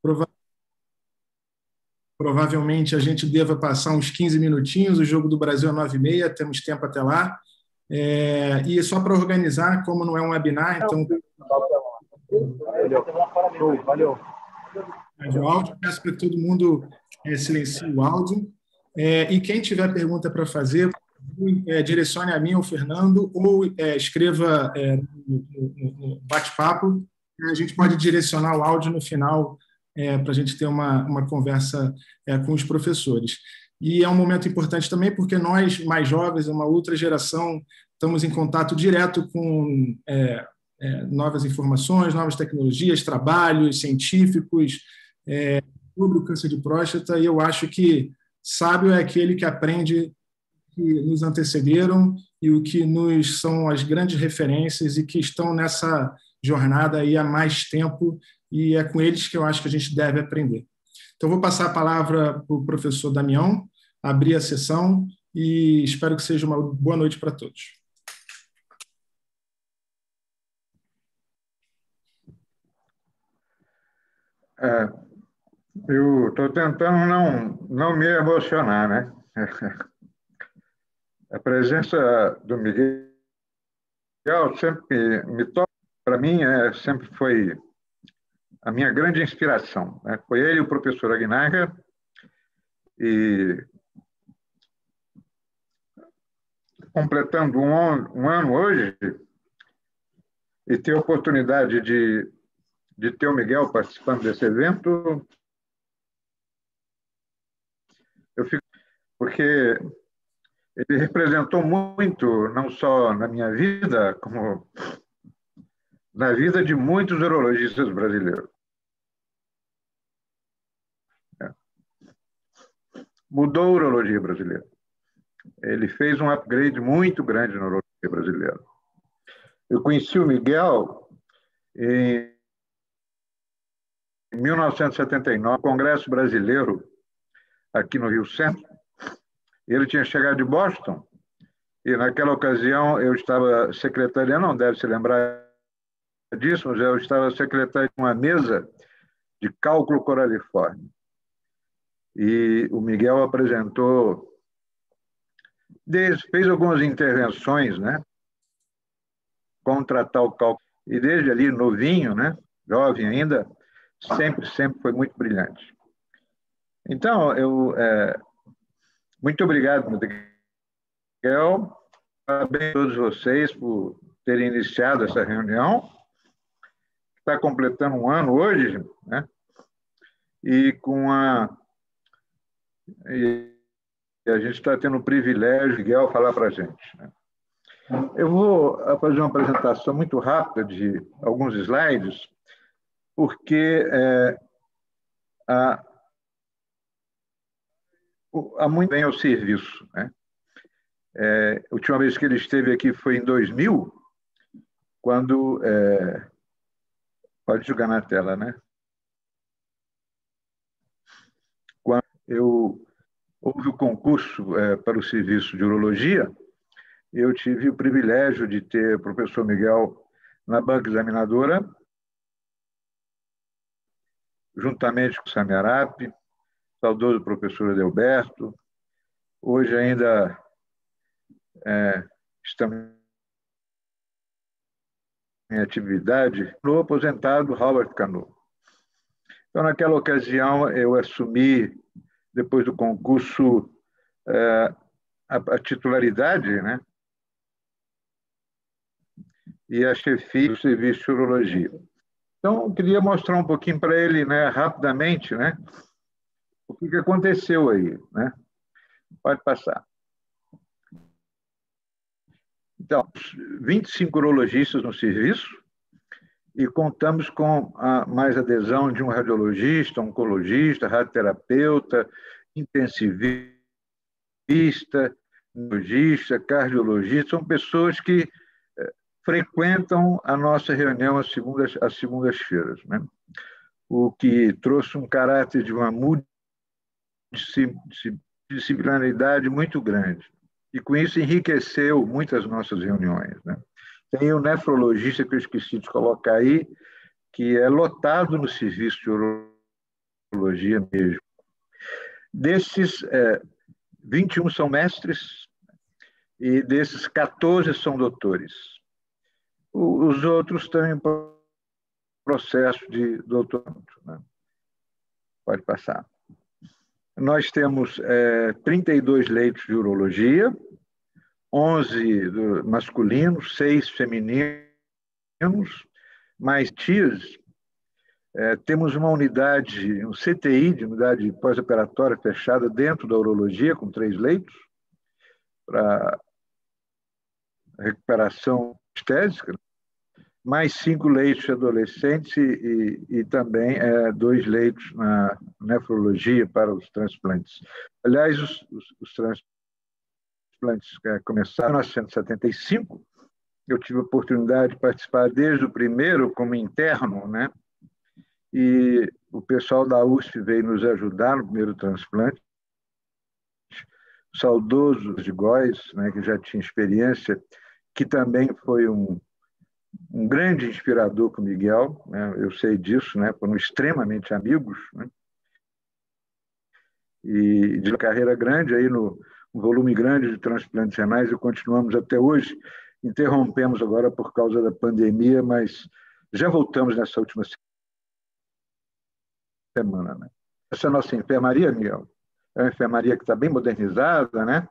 Prova- Provavelmente a gente deva passar uns 15 minutinhos. O jogo do Brasil é 9h30, temos tempo até lá. E só para organizar, como não é um webinar, então. Valeu. O áudio, peço para que todo mundo silencie o áudio. E quem tiver pergunta para fazer, direcione a mim ou ao Fernando, ou escreva no bate-papo. A gente pode direcionar o áudio no final para a gente ter uma conversa com os professores. E é um momento importante também porque nós, mais jovens, uma outra geração, estamos em contato direto com novas informações, novas tecnologias, trabalhos científicos sobre o câncer de próstata, e eu acho que sábio é aquele que aprende que nos antecederam e o que nos são as grandes referências e que estão nessa jornada aí há mais tempo, e é com eles que eu acho que a gente deve aprender. Então, vou passar a palavra para o professor Damião, abrir a sessão, e espero que seja uma boa noite para todos. Eu estou tentando não me emocionar, né? A presença do Miguel sempre me toca, para mim, sempre foi a minha grande inspiração, né? Foi ele, o professor Aguinaga, e completando um ano hoje, e ter a oportunidade de ter o Miguel participando desse evento, eu fico, porque ele representou muito, não só na minha vida, como na vida de muitos urologistas brasileiros. Mudou a urologia brasileira. Ele fez um upgrade muito grande na urologia brasileira. Eu conheci o Miguel em 1979, no Congresso Brasileiro, aqui no Rio Centro. Ele tinha chegado de Boston, e naquela ocasião eu estava secretariando, não deve se lembrar disso, mas eu estava secretário de uma mesa de cálculo coraliforme. E o Miguel apresentou, fez algumas intervenções, né, contra tal cálculo. E desde ali, novinho, né, jovem ainda, sempre foi muito brilhante. Então, muito obrigado, Miguel. Parabéns a todos vocês por terem iniciado essa reunião. Está completando um ano hoje, né? E a gente está tendo o privilégio de Miguel falar para a gente, né? Eu vou fazer uma apresentação muito rápida de alguns slides, porque há muito bem ao serviço, né? A última vez que ele esteve aqui foi em 2000, quando... pode jogar na tela, né? Quando houve o concurso para o serviço de urologia, eu tive o privilégio de ter o professor Miguel na banca examinadora, juntamente com o Sami Arap, saudoso professor Adelberto. Hoje ainda estamos em atividade, no aposentado Howard Cano. Então, naquela ocasião, eu assumi, depois do concurso, a titularidade, né, e a chefia do serviço de urologia. Então, eu queria mostrar um pouquinho para ele, né, rapidamente, né, o que aconteceu aí, né? Pode passar. Então, 25 urologistas no serviço, e contamos com mais adesão de um radiologista, oncologista, radioterapeuta, intensivista, neurologista, cardiologista. São pessoas que frequentam a nossa reunião às segundas-feiras, né? O que trouxe um caráter de uma multidisciplinaridade muito grande. E com isso enriqueceu muitas nossas reuniões, né? Tem o nefrologista, que eu esqueci de colocar aí, que é lotado no serviço de urologia, nefrologia mesmo. Desses, 21 são mestres e desses 14 são doutores. Os outros estão em processo de doutoramento, né? Pode passar. Nós temos 32 leitos de urologia, 11 masculinos, 6 femininos, mais TIAs. Temos uma unidade, um CTI, de unidade pós-operatória fechada dentro da urologia, com 3 leitos, para recuperação estética, mais 5 leitos de adolescentes e também 2 leitos na nefrologia para os transplantes. Aliás, os transplantes começaram em 1975. Eu tive a oportunidade de participar desde o primeiro como interno, né? E o pessoal da USP veio nos ajudar no primeiro transplante. O saudoso de Góes, né, que já tinha experiência, que também foi um grande inspirador com o Miguel, né? Eu sei disso, né? Foram extremamente amigos, né? E de carreira grande, aí no volume grande de transplantes renais, e continuamos até hoje. Interrompemos agora por causa da pandemia, mas já voltamos nessa última semana, né? Essa é a nossa enfermaria, Miguel, é uma enfermaria que está bem modernizada, né?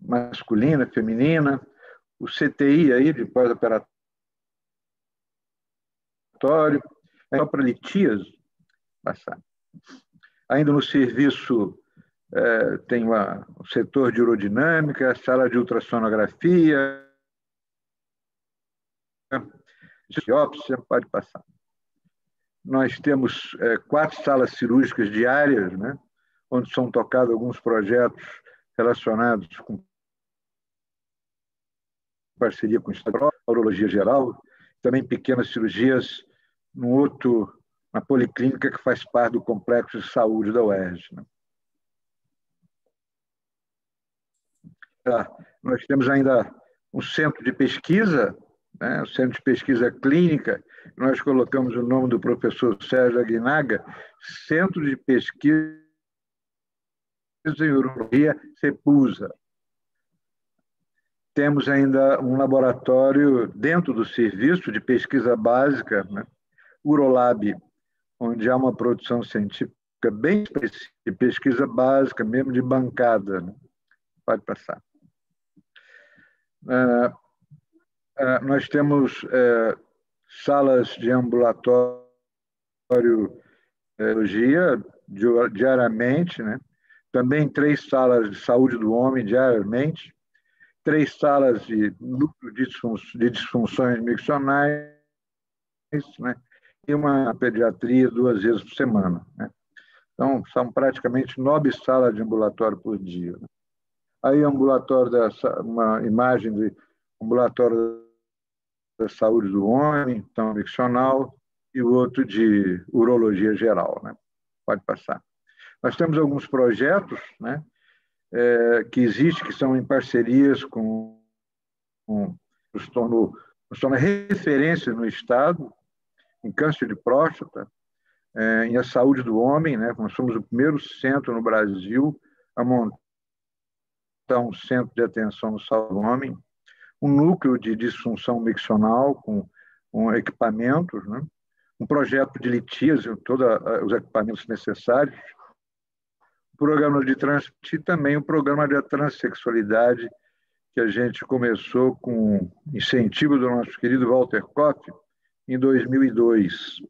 Masculina, feminina, o CTI aí de pós-operatório, só para litias, passar. Ainda no serviço tem o setor de urodinâmica, sala de ultrassonografia, biópsia, pode passar. Nós temos 4 salas cirúrgicas diárias, né, onde são tocados alguns projetos relacionados com parceria com a urologia geral, também pequenas cirurgias na policlínica que faz parte do complexo de saúde da UERJ. Né? Nós temos ainda um centro de pesquisa, né, o Centro de Pesquisa Clínica, nós colocamos o nome do professor Sérgio Aguinaga, Centro de Pesquisa em Urologia CEPUSA. Temos ainda um laboratório dentro do serviço de pesquisa básica, né, Urolab, onde há uma produção científica bem específica, de pesquisa básica, mesmo de bancada. Né? Pode passar. Nós temos salas de ambulatório diariamente, né? Também 3 salas de saúde do homem diariamente, 3 salas de núcleo de disfunções miccionais, né? E uma pediatria 2 vezes por semana. Né? Então, são praticamente 9 salas de ambulatório por dia. Né? Aí, uma imagem de ambulatório da saúde do homem, então, miccional, e o outro de urologia geral. Né? Pode passar. Nós temos alguns projetos, né, que existem, que são em parcerias nos torna referência no Estado, em câncer de próstata, em a saúde do homem, né? Nós somos o primeiro centro no Brasil a montar um centro de atenção no saúde do homem, um núcleo de disfunção miccional com equipamentos, né? Um projeto de litíase, todos os equipamentos necessários, programa de transplante e também o programa de transexualidade, que a gente começou com incentivo do nosso querido Walter Koff, em 2002.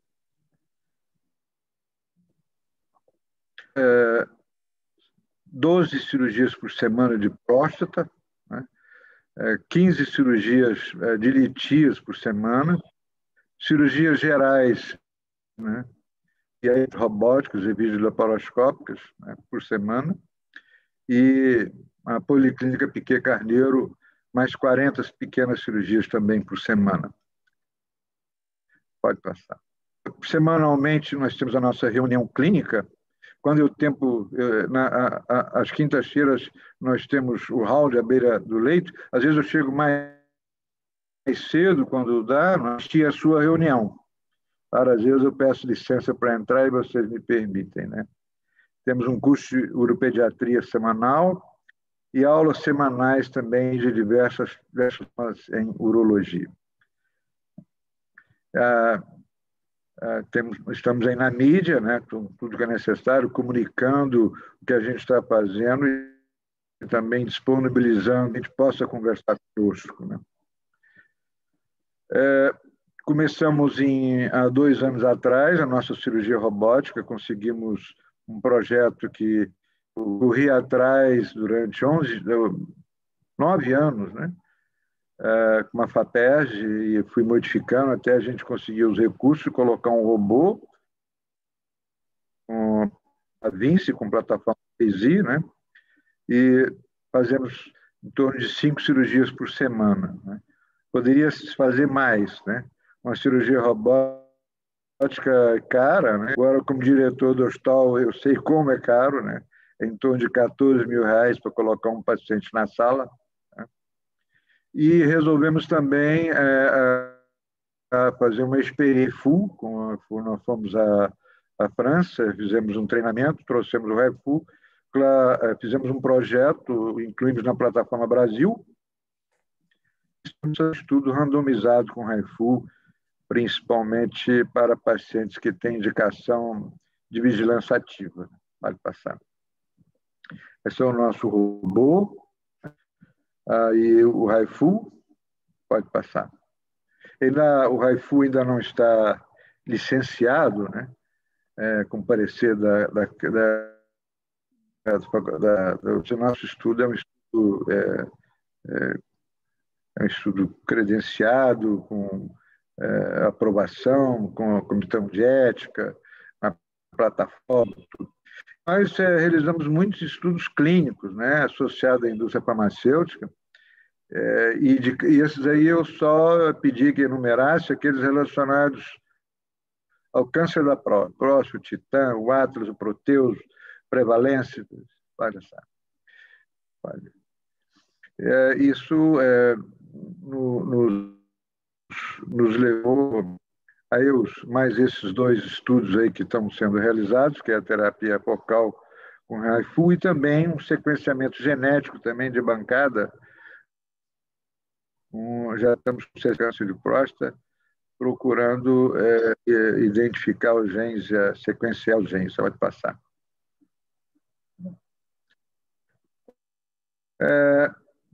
12 cirurgias por semana de próstata, né? 15 cirurgias de litias por semana, cirurgias gerais, né? E aí, robóticas e videolaparoscópicas, né, por semana, e a Policlínica Piquet Carneiro, mais 40 pequenas cirurgias também por semana. Pode passar. Semanalmente, nós temos a nossa reunião clínica. Quando eu tempo, às quintas-feiras, nós temos o hall à beira do leito. Às vezes eu chego mais cedo, quando dá, assistir a sua reunião. Várias vezes eu peço licença para entrar e vocês me permitem, né? Temos um curso de uropediatria semanal e aulas semanais também de diversas temas em urologia. Estamos aí na mídia, né, com tudo que é necessário, comunicando o que a gente está fazendo e também disponibilizando que a gente possa conversar conosco, né? Começamos há 2 anos atrás a nossa cirurgia robótica, conseguimos um projeto que corri atrás durante 9 anos, né? Com uma FAPERJ, e fui modificando até a gente conseguir os recursos, colocar um robô, com a Vinci, com plataforma PESI, né? E fazemos em torno de 5 cirurgias por semana, né? Poderia se fazer mais, né? Uma cirurgia robótica cara, né? Agora, como diretor do hospital, eu sei como é caro, né? É em torno de R$ 14.000 para colocar um paciente na sala, né? E resolvemos também fazer uma experiência full, nós fomos à França, fizemos um treinamento, trouxemos o RaiFu, fizemos um projeto, incluímos na plataforma Brasil, um estudo randomizado com RaiFu, principalmente para pacientes que têm indicação de vigilância ativa. Pode passar. Esse é o nosso robô, e o RaiFu, pode passar. O RaiFu ainda não está licenciado, né? Com parecer do nosso estudo, é um estudo credenciado, com aprovação, com a comissão de ética, na plataforma, tudo. Nós realizamos muitos estudos clínicos, né, associados à indústria farmacêutica, e esses aí eu só pedi que enumerasse aqueles relacionados ao câncer da próstata, o Titã, o Atlas, o Proteus, prevalência, olha só. Isso nos levou a mais esses 2 estudos aí que estão sendo realizados, que é a terapia focal com RaiFu e também um sequenciamento genético também de bancada. Já estamos com câncer de próstata, procurando identificar os genes, sequenciar os genes. Você pode passar.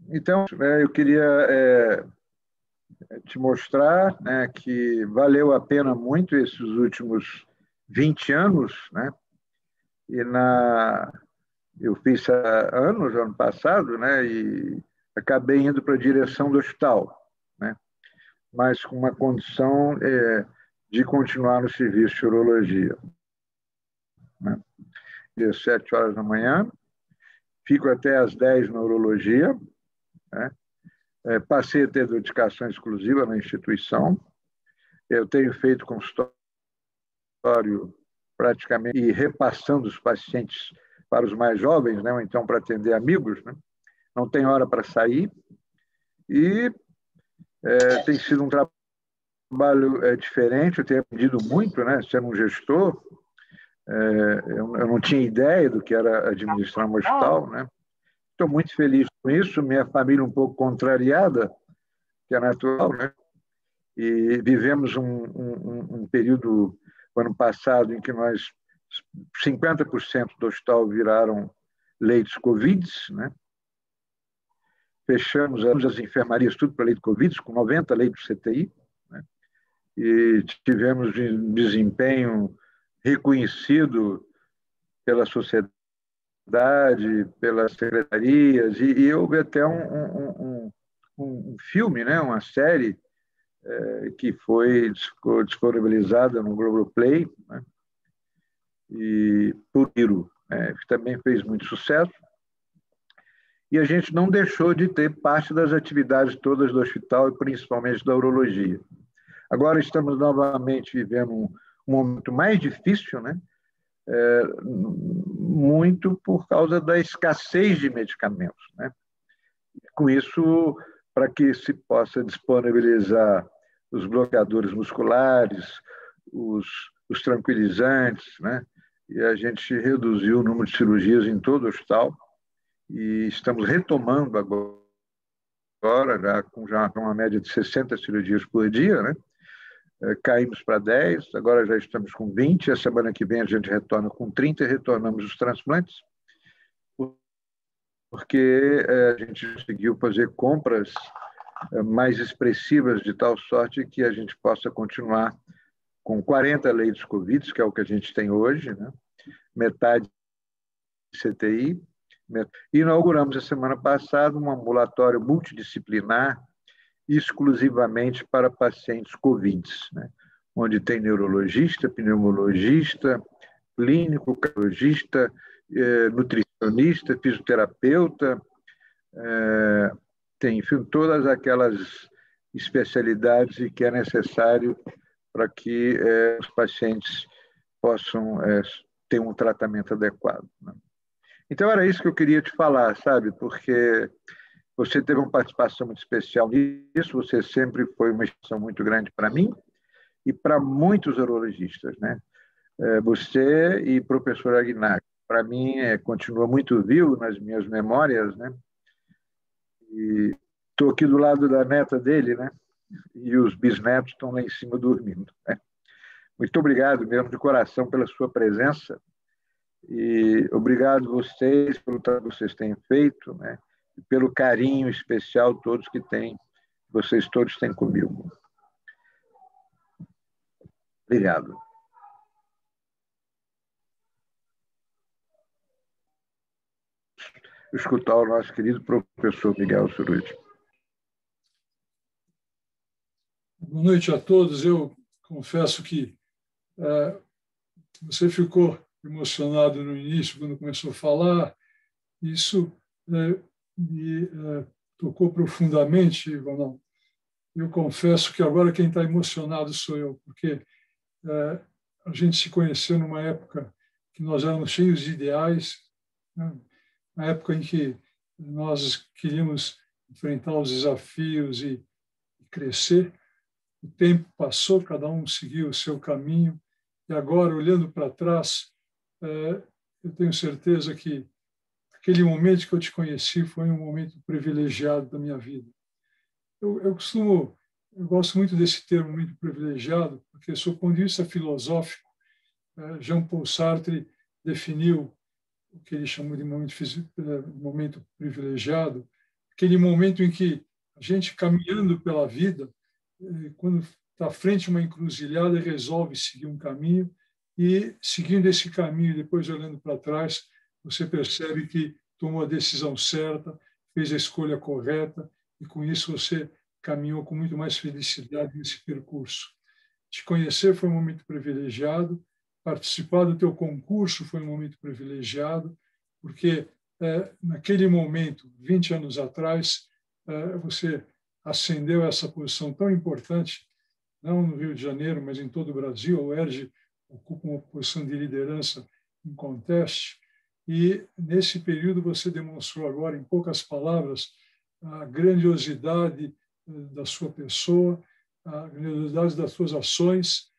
Então, eu queria te mostrar, né, que valeu a pena muito esses últimos 20 anos, né? Eu fiz anos, ano passado, né, e acabei indo para a direção do hospital, né? Mas com uma condição de continuar no serviço de urologia, né? Às 7 horas da manhã, fico até às 10 na urologia, né? Passei a ter dedicação exclusiva na instituição. Eu tenho feito consultório praticamente e repassando os pacientes para os mais jovens, né? Ou então para atender amigos, né? Não tem hora para sair. E tem sido um trabalho diferente, eu tenho aprendido muito, né? Sendo um gestor, eu não tinha ideia do que era administrar um hospital, né? Estou muito feliz com isso, minha família um pouco contrariada, que é natural, né? E vivemos um período, ano passado, em que 50% do hospital viraram leitos Covid, né? Fechamos as enfermarias tudo para leito Covid, com 90 leitos CTI, né? E tivemos um desempenho reconhecido pela sociedade, pelas secretarias, e houve até um filme, né, uma série que foi disponibilizada no Globoplay, né, e por Iro, que também fez muito sucesso. E a gente não deixou de ter parte das atividades todas do hospital, e principalmente da urologia. Agora estamos novamente vivendo um momento mais difícil, né? Muito por causa da escassez de medicamentos, né? Com isso, para que se possa disponibilizar os bloqueadores musculares, os tranquilizantes, né? E a gente reduziu o número de cirurgias em todo o hospital e estamos retomando agora, já com uma média de 60 cirurgias por dia, né? Caímos para 10, agora já estamos com 20, a semana que vem a gente retorna com 30 e retornamos os transplantes, porque a gente conseguiu fazer compras mais expressivas de tal sorte que a gente possa continuar com 40 leitos Covid, que é o que a gente tem hoje, né? Metade CTI. E inauguramos a semana passada um ambulatório multidisciplinar exclusivamente para pacientes Covid, né? Onde tem neurologista, pneumologista, clínico, cardiologista, nutricionista, fisioterapeuta, tem, enfim, todas aquelas especialidades que é necessário para que os pacientes possam ter um tratamento adequado, né? Então, era isso que eu queria te falar, sabe? Porque você teve uma participação muito especial nisso, você sempre foi uma instituição muito grande para mim e para muitos urologistas, né? Você e o professor Aguinac, para mim, continua muito vivo nas minhas memórias, né? E estou aqui do lado da neta dele, né? E os bisnetos estão lá em cima dormindo, né? Muito obrigado mesmo de coração pela sua presença e obrigado vocês pelo trabalho que vocês têm feito, né? E pelo carinho especial todos que vocês todos têm comigo. Obrigado. Escutar o nosso querido professor Miguel Surruti. Boa noite a todos. Eu confesso que você ficou emocionado no início, quando começou a falar. Isso me tocou profundamente, Ivanão. Eu confesso que agora quem está emocionado sou eu, porque a gente se conheceu numa época que nós éramos cheios de ideais, né? Na época em que nós queríamos enfrentar os desafios e crescer. O tempo passou, cada um seguiu o seu caminho, e agora, olhando para trás, eu tenho certeza que aquele momento que eu te conheci foi um momento privilegiado da minha vida. Eu gosto muito desse termo, momento privilegiado, porque, sob o ponto de vista filosófico, Jean-Paul Sartre definiu o que ele chamou de momento privilegiado, aquele momento em que a gente, caminhando pela vida, quando está frente a uma encruzilhada, resolve seguir um caminho e, seguindo esse caminho, depois olhando para trás, você percebe que tomou a decisão certa, fez a escolha correta e, com isso, você caminhou com muito mais felicidade nesse percurso. Te conhecer foi um momento privilegiado, participar do teu concurso foi um momento privilegiado, porque naquele momento, 20 anos atrás, você ascendeu a essa posição tão importante, não no Rio de Janeiro, mas em todo o Brasil. A UERJ ocupa uma posição de liderança em conteste, e nesse período você demonstrou agora, em poucas palavras, a grandiosidade da sua pessoa, a grandiosidade das suas ações,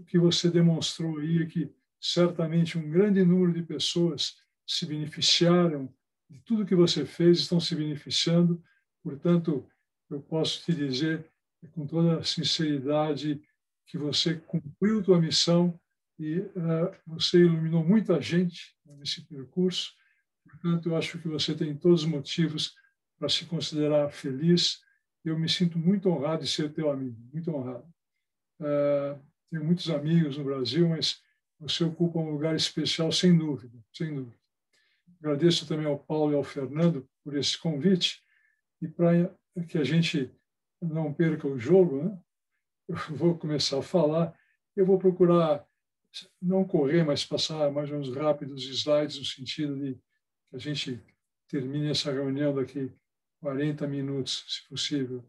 que você demonstrou aí, que certamente um grande número de pessoas se beneficiaram de tudo que você fez, estão se beneficiando. Portanto, eu posso te dizer com toda a sinceridade que você cumpriu tua missão e você iluminou muita gente nesse percurso. Portanto, eu acho que você tem todos os motivos para se considerar feliz. Eu me sinto muito honrado de ser teu amigo, muito honrado. Tenho muitos amigos no Brasil, mas você ocupa um lugar especial, sem dúvida, sem dúvida. Agradeço também ao Paulo e ao Fernando por esse convite, e para que a gente não perca o jogo, né? Eu vou começar a falar. Eu vou procurar não correr, mas passar mais ou menos rápido os slides, no sentido de que a gente termine essa reunião daqui 40 minutos, se possível.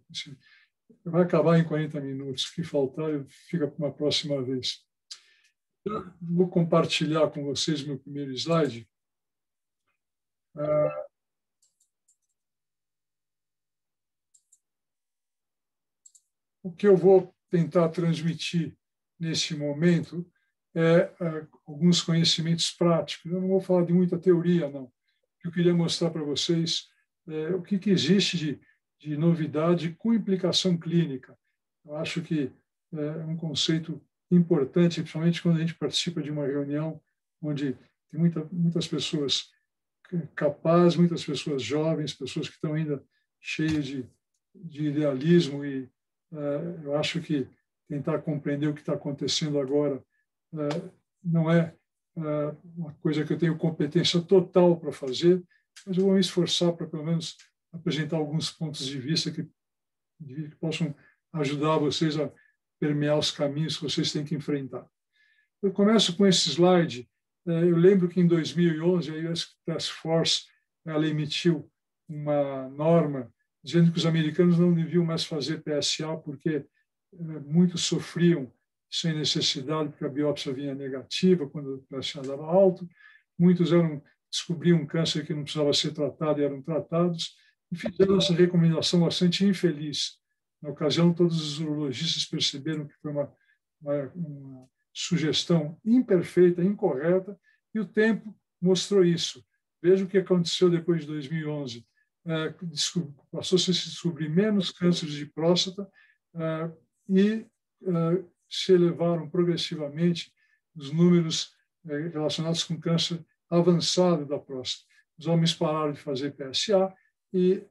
Vai acabar em 40 minutos. O que faltar fica para uma próxima vez. Eu vou compartilhar com vocês meu primeiro slide. O que eu vou tentar transmitir nesse momento é alguns conhecimentos práticos. Eu não vou falar de muita teoria, não. Eu queria mostrar para vocês o que existe de novidade com implicação clínica. Eu acho que é um conceito importante, principalmente quando a gente participa de uma reunião onde tem muitas pessoas capazes, muitas pessoas jovens, pessoas que estão ainda cheias de idealismo, e eu acho que tentar compreender o que está acontecendo agora não é uma coisa que eu tenho competência total para fazer, mas eu vou me esforçar para, pelo menos, apresentar alguns pontos de vista que possam ajudar vocês a permear os caminhos que vocês têm que enfrentar. Eu começo com esse slide. Eu lembro que em 2011 a US Task Force ela emitiu uma norma dizendo que os americanos não deviam mais fazer PSA porque muitos sofriam sem necessidade, porque a biópsia vinha negativa quando o PSA dava alto. Muitos descobriam um câncer que não precisava ser tratado e eram tratados, e fizeram essa recomendação bastante infeliz. Na ocasião, todos os urologistas perceberam que foi uma sugestão imperfeita, incorreta, e o tempo mostrou isso. Veja o que aconteceu depois de 2011. Passou-se a se descobrir menos cânceres de próstata e se elevaram progressivamente os números relacionados com câncer avançado da próstata. Os homens pararam de fazer PSA e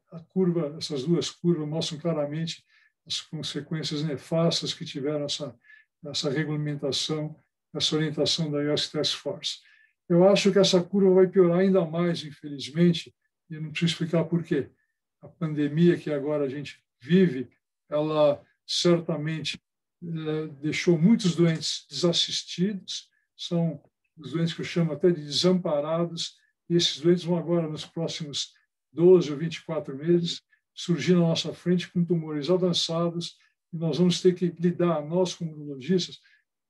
essas duas curvas mostram claramente as consequências nefastas que tiveram essa regulamentação, essa orientação da US Task Force. Eu acho que essa curva vai piorar ainda mais, infelizmente, e eu não preciso explicar por quê. A pandemia que agora a gente vive, ela certamente deixou muitos doentes desassistidos, são os doentes que eu chamo até de desamparados, e esses doentes vão agora, nos próximos 12 ou 24 meses, surgir na nossa frente com tumores avançados, e nós vamos ter que lidar, nós como urologistas,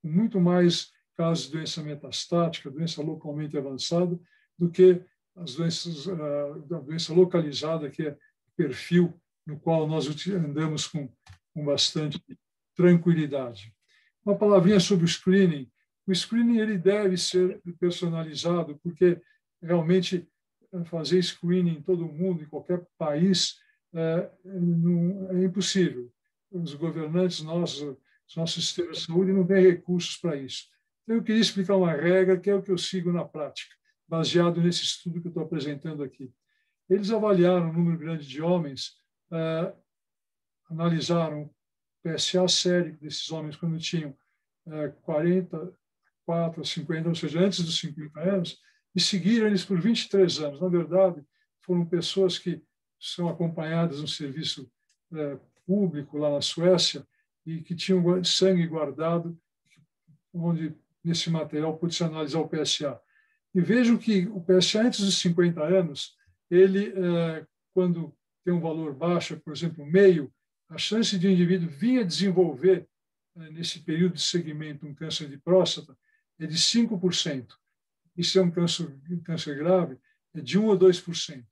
com muito mais casos de doença metastática, doença localmente avançada, do que as doenças da doença localizada, que é o perfil no qual nós andamos com bastante tranquilidade. Uma palavrinha sobre o screening. O screening ele deve ser personalizado, porque realmente fazer screening em todo mundo, em qualquer país, é impossível. Os governantes nossos, os nossos sistemas de saúde não têm recursos para isso. Então, eu queria explicar uma regra que é o que eu sigo na prática, baseado nesse estudo que eu estou apresentando aqui. Eles avaliaram um número grande de homens, analisaram o PSA sérico desses homens quando tinham 44 a 50, ou seja, antes dos 50 anos, e seguiram eles por 23 anos. Na verdade, foram pessoas que são acompanhadas no serviço público lá na Suécia e que tinham sangue guardado, onde nesse material pôde-se analisar o PSA. E vejam que o PSA antes dos 50 anos, ele, quando tem um valor baixo, por exemplo, meio, a chance de um indivíduo vir a desenvolver, nesse período de segmento, um câncer de próstata é de 5%. E se é um câncer grave, é de 1 ou 2%.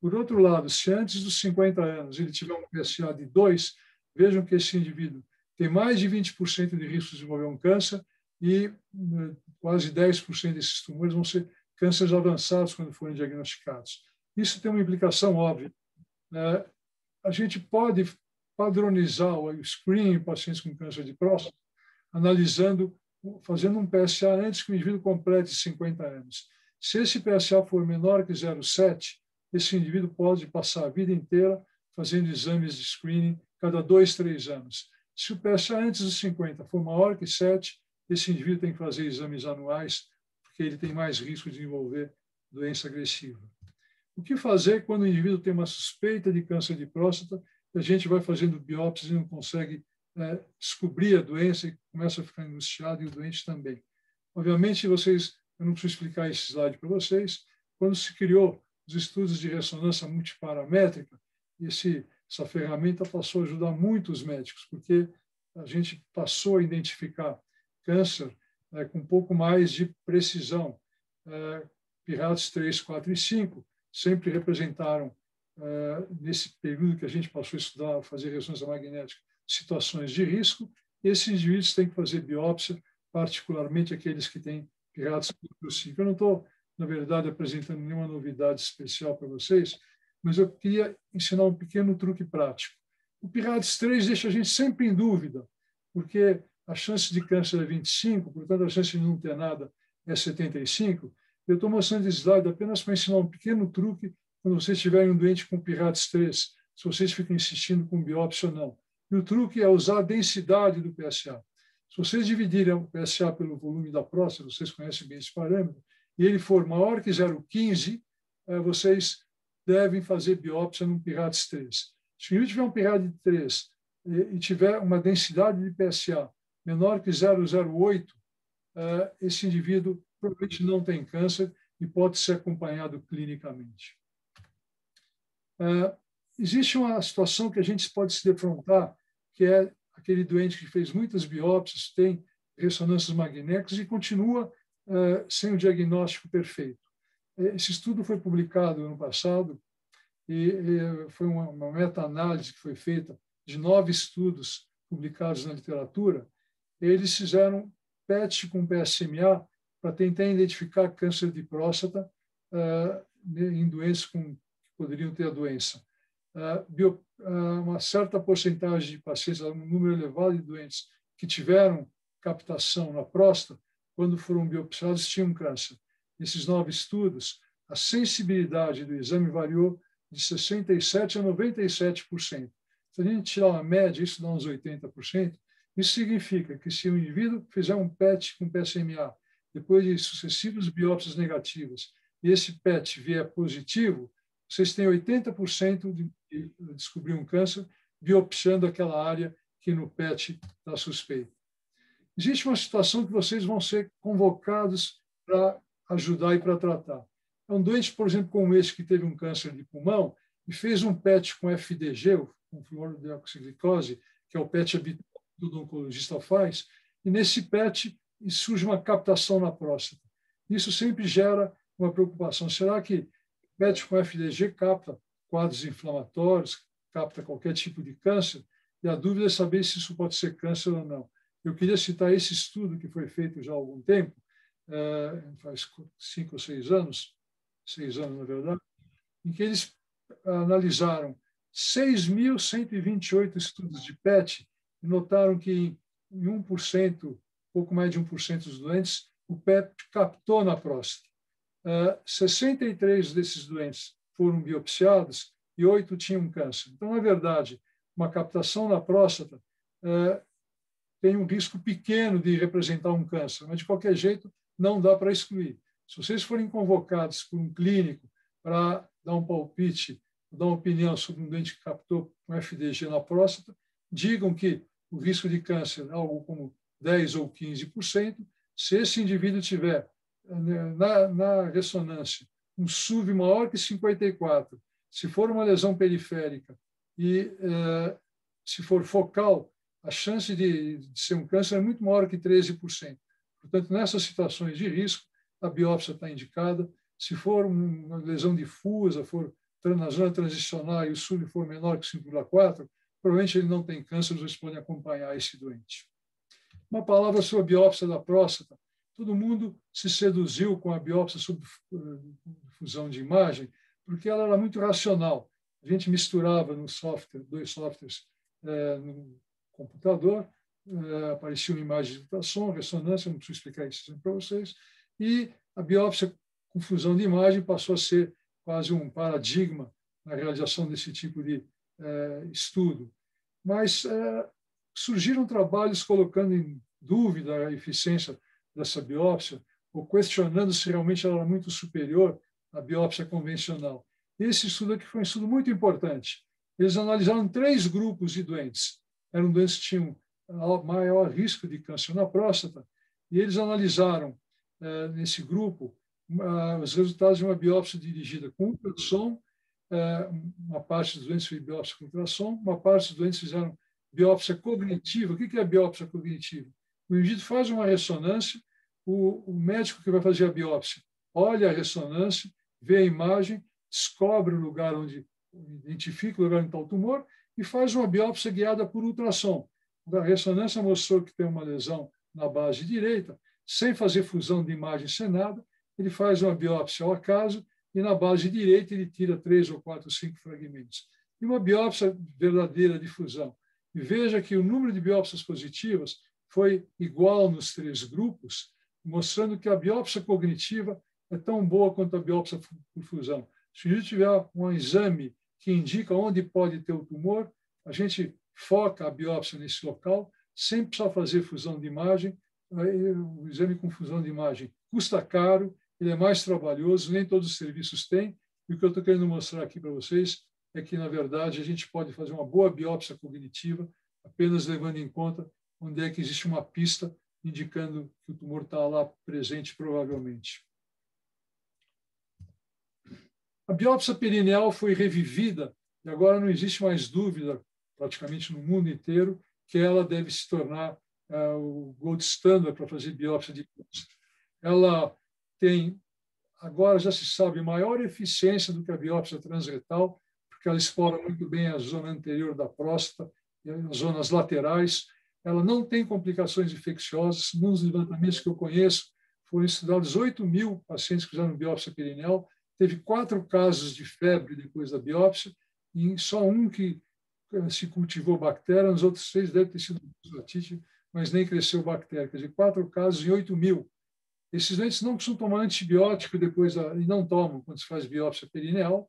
Por outro lado, se antes dos 50 anos ele tiver um PSA de 2, vejam que esse indivíduo tem mais de 20% de risco de desenvolver um câncer e quase 10% desses tumores vão ser cânceres avançados quando forem diagnosticados. Isso tem uma implicação óbvia. A gente pode padronizar o screening em pacientes com câncer de próstata, fazendo um PSA antes que o indivíduo complete 50 anos. Se esse PSA for menor que 0,7, esse indivíduo pode passar a vida inteira fazendo exames de screening cada 2, 3 anos. Se o PSA antes dos 50 for maior que 7, esse indivíduo tem que fazer exames anuais, porque ele tem mais risco de desenvolver doença agressiva. O que fazer quando o indivíduo tem uma suspeita de câncer de próstata, a gente vai fazendo biópsias e não consegue descobrir a doença e começa a ficar angustiado, e o doente também. Obviamente, eu não preciso explicar esse slide para vocês, quando se criou os estudos de ressonância multiparamétrica, essa ferramenta passou a ajudar muito os médicos, porque a gente passou a identificar câncer com um pouco mais de precisão. Pirates 3, 4 e 5 sempre representaram, nesse período que a gente passou a estudar, fazer ressonância magnética, situações de risco, esses indivíduos têm que fazer biópsia, particularmente aqueles que têm Pirrados 4 ou 5. Eu não estou, na verdade, apresentando nenhuma novidade especial para vocês, mas eu queria ensinar um pequeno truque prático. O Pirrados 3 deixa a gente sempre em dúvida, porque a chance de câncer é 25, portanto, a chance de não ter nada é 75. Eu estou mostrando esse slide apenas para ensinar um pequeno truque quando vocês tiverem um doente com Pirrados 3, se vocês ficam insistindo com biópsia ou não. E o truque é usar a densidade do PSA. Se vocês dividirem o PSA pelo volume da próstata, vocês conhecem bem esse parâmetro, e ele for maior que 0,15, vocês devem fazer biópsia num Pirrados 3. Se o indivíduo tiver um Pirrados 3 e tiver uma densidade de PSA menor que 0,08, esse indivíduo provavelmente não tem câncer e pode ser acompanhado clinicamente. Existe uma situação que a gente pode se defrontar, que é aquele doente que fez muitas biópsias, tem ressonâncias magnéticas e continua sem o diagnóstico perfeito. Esse estudo foi publicado ano passado e foi uma meta-análise que foi feita de 9 estudos publicados na literatura. Eles fizeram PET com PSMA para tentar identificar câncer de próstata em doentes que poderiam ter a doença. Uma certa porcentagem de pacientes, um número elevado de doentes que tiveram captação na próstata, quando foram biopsiados, tinham câncer. Nesses 9 estudos, a sensibilidade do exame variou de 67% a 97%. Se a gente tirar uma média, isso dá uns 80%. Isso significa que se o indivíduo fizer um PET com PSMA, depois de sucessivas biópsias negativas, e esse PET vier positivo, vocês têm 80% de descobrir um câncer biopsiando aquela área que no PET está suspeita. Existe uma situação que vocês vão ser convocados para ajudar e para tratar. É um doente, por exemplo, como esse que teve um câncer de pulmão e fez um PET com FDG, com fluorodeoxiglicose, que é o PET habitual que todo oncologista faz, e nesse PET surge uma captação na próstata. Isso sempre gera uma preocupação. Será que o PET com FDG capta quadros inflamatórios, capta qualquer tipo de câncer? E a dúvida é saber se isso pode ser câncer ou não. Eu queria citar esse estudo que foi feito já há algum tempo, faz 5 ou 6 anos, 6 anos, na verdade, em que eles analisaram 6.128 estudos de PET e notaram que em 1%, pouco mais de 1% dos doentes, o PET captou na próstata. 63 desses doentes foram biopsiados e 8 tinham câncer. Então, na verdade, uma captação na próstata tem um risco pequeno de representar um câncer, mas, de qualquer jeito, não dá para excluir. Se vocês forem convocados por um clínico para dar um palpite, dar uma opinião sobre um doente que captou um FDG na próstata, digam que o risco de câncer é algo como 10% ou 15%. Se esse indivíduo tiver na ressonância um SUV maior que 54, se for uma lesão periférica e se for focal, a chance de ser um câncer é muito maior que 13%. Portanto, nessas situações de risco, a biópsia está indicada. Se for uma lesão difusa, for na zona transicional e o SUV for menor que 5,4, provavelmente ele não tem câncer, vocês podem acompanhar esse doente. Uma palavra sobre a biópsia da próstata. Todo mundo se seduziu com a biópsia sob difusão de imagem, porque ela era muito racional. A gente misturava no software, 2 softwares no computador, aparecia uma imagem de ultrassom, ressonância, não preciso explicar isso para vocês, e a biópsia com fusão de imagem passou a ser quase um paradigma na realização desse tipo de estudo. Mas surgiram trabalhos colocando em dúvida a eficiência dessa biópsia, ou questionando se realmente ela era muito superior à biópsia convencional. Esse estudo aqui foi um estudo muito importante. Eles analisaram 3 grupos de doentes. Eram doentes que tinham maior risco de câncer na próstata, e eles analisaram, nesse grupo, os resultados de uma biópsia dirigida com ultrassom. Uma parte dos doentes fez biópsia com ultrassom, uma parte dos doentes fizeram biópsia cognitiva. O que é a biópsia cognitiva? O indivíduo faz uma ressonância, o médico que vai fazer a biópsia olha a ressonância, vê a imagem, descobre o lugar onde, identifica o lugar onde está o tumor e faz uma biópsia guiada por ultrassom. A ressonância mostrou que tem uma lesão na base direita, sem fazer fusão de imagem sem nada, ele faz uma biópsia ao acaso e na base direita ele tira 3 ou 4 ou 5 fragmentos. E uma biópsia verdadeira de fusão. E veja que o número de biópsias positivas foi igual nos 3 grupos, mostrando que a biópsia cognitiva é tão boa quanto a biópsia por fusão. Se a gente tiver um exame que indica onde pode ter o tumor, a gente foca a biópsia nesse local, sem precisar fazer fusão de imagem. O exame com fusão de imagem custa caro, ele é mais trabalhoso, nem todos os serviços têm. E o que eu estou querendo mostrar aqui para vocês é que, na verdade, a gente pode fazer uma boa biópsia cognitiva, apenas levando em conta onde é que existe uma pista indicando que o tumor está lá presente, provavelmente. A biópsia perineal foi revivida e agora não existe mais dúvida, praticamente no mundo inteiro, que ela deve se tornar o gold standard para fazer biópsia de câncer. Ela tem, agora já se sabe, maior eficiência do que a biópsia transretal, porque ela explora muito bem a zona anterior da próstata e as zonas laterais. Ela não tem complicações infecciosas. Nos levantamentos que eu conheço, foram estudados 8.000 pacientes que fizeram biópsia perineal. Teve 4 casos de febre depois da biópsia, e só um que se cultivou bactéria, nos outros 6 deve ter sido hepatite, mas nem cresceu bactéria. Quer dizer, 4 casos em 8.000. Esses doentes não costumam tomar antibiótico depois e não tomam quando se faz biópsia perineal.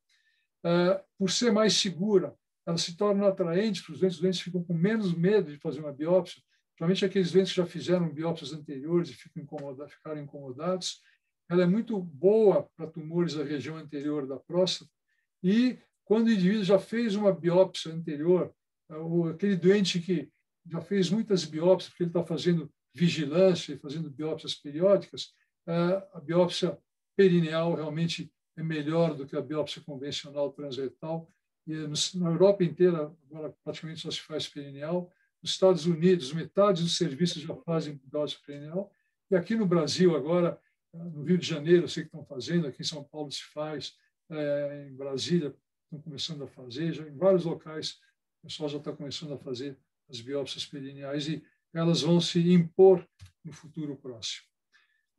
Por ser mais segura, ela se torna atraente para os doentes ficam com menos medo de fazer uma biópsia, principalmente aqueles doentes que já fizeram biópsias anteriores e ficaram incomodados. Ela é muito boa para tumores da região anterior da próstata e, quando o indivíduo já fez uma biópsia anterior, ou aquele doente que já fez muitas biópsias, porque ele está fazendo vigilância e fazendo biópsias periódicas, a biópsia perineal realmente é melhor do que a biópsia convencional transretal. E na Europa inteira, agora praticamente só se faz perineal. Nos Estados Unidos, metade dos serviços já fazem biópsia perineal. E aqui no Brasil, agora, no Rio de Janeiro, eu sei que estão fazendo, aqui em São Paulo se faz, em Brasília estão começando a fazer, já em vários locais o pessoal já está começando a fazer as biópsias perineais e elas vão se impor no futuro próximo.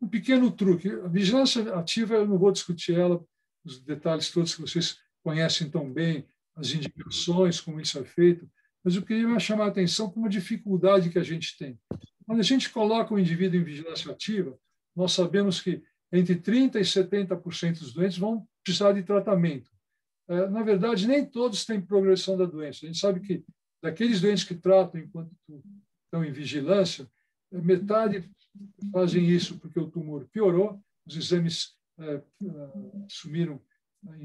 Um pequeno truque, a vigilância ativa, eu não vou discutir ela, os detalhes todos que vocês conhecem tão bem, as indicações, como isso é feito, mas eu queria chamar a atenção para uma dificuldade que a gente tem. Quando a gente coloca o indivíduo em vigilância ativa, nós sabemos que entre 30% e 70% dos doentes vão precisar de tratamento. Na verdade, nem todos têm progressão da doença. A gente sabe que daqueles doentes que tratam enquanto estão em vigilância, metade fazem isso porque o tumor piorou, os exames assumiram uma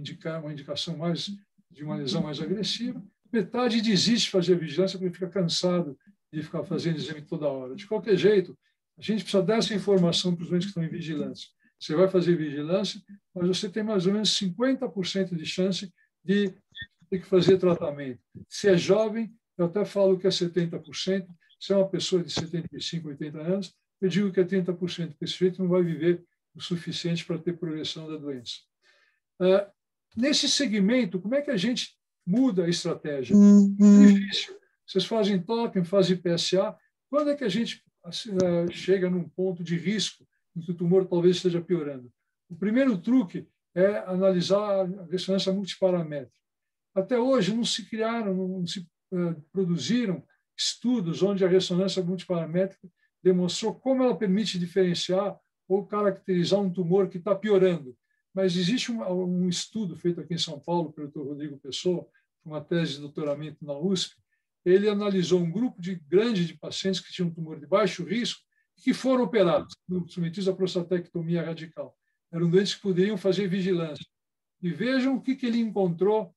indicação mais de uma lesão mais agressiva, metade desiste de fazer vigilância porque fica cansado de ficar fazendo exame toda hora. De qualquer jeito, a gente precisa dar essa informação para os doentes que estão em vigilância. Você vai fazer vigilância, mas você tem mais ou menos 50% de chance de ter que fazer tratamento. Se é jovem, eu até falo que é 70%. Se é uma pessoa de 75, 80 anos, eu digo que é 30%, porque esse jeito não vai viver o suficiente para ter progressão da doença. Nesse segmento, como é que a gente muda a estratégia? É difícil. Vocês fazem token, fazem PSA. Quando é que a gente chega num ponto de risco em que o tumor talvez esteja piorando? O primeiro truque é analisar a ressonância multiparamétrica. Até hoje não se criaram, não se produziram estudos onde a ressonância multiparamétrica demonstrou como ela permite diferenciar ou caracterizar um tumor que está piorando. Mas existe um estudo feito aqui em São Paulo pelo Dr. Rodrigo Pessoa, uma tese de doutoramento na USP. Ele analisou um grupo grande de pacientes que tinham um tumor de baixo risco e que foram operados, submetidos à prostatectomia radical. Eram doentes que poderiam fazer vigilância. E vejam o que ele encontrou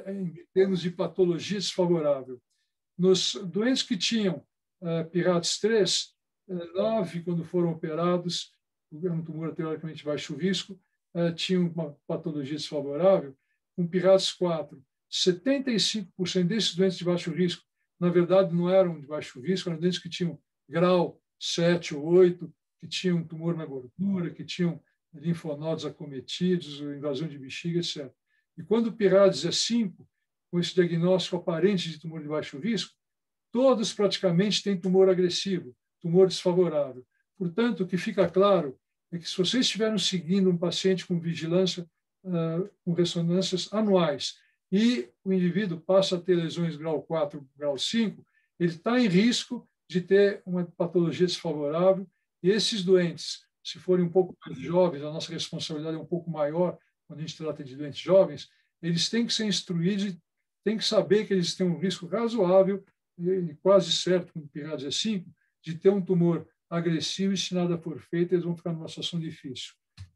em termos de patologia desfavorável. Nos doentes que tinham PIRADS 3, 9, quando foram operados, um tumor teoricamente de baixo risco, tinham uma patologia desfavorável. Com PIRADS 4, 75% desses doentes de baixo risco, na verdade, não eram de baixo risco, eram doentes que tinham grau 7 ou 8, que tinham tumor na gordura, que tinham linfonodos acometidos, invasão de bexiga, etc. E quando o PIRADS é 5, com esse diagnóstico aparente de tumor de baixo risco, todos praticamente têm tumor agressivo, tumor desfavorável. Portanto, o que fica claro é que se vocês estiverem seguindo um paciente com vigilância, com ressonâncias anuais, e o indivíduo passa a ter lesões grau 4, grau 5, ele está em risco de ter uma patologia desfavorável, e esses doentes, se forem um pouco mais jovens, a nossa responsabilidade é um pouco maior quando a gente trata de doentes jovens, eles têm que ser instruídos e têm que saber que eles têm um risco razoável, e quase certo, com PIRADS 5, de ter um tumor agressivo e, se nada for feito, eles vão ficar numa situação difícil.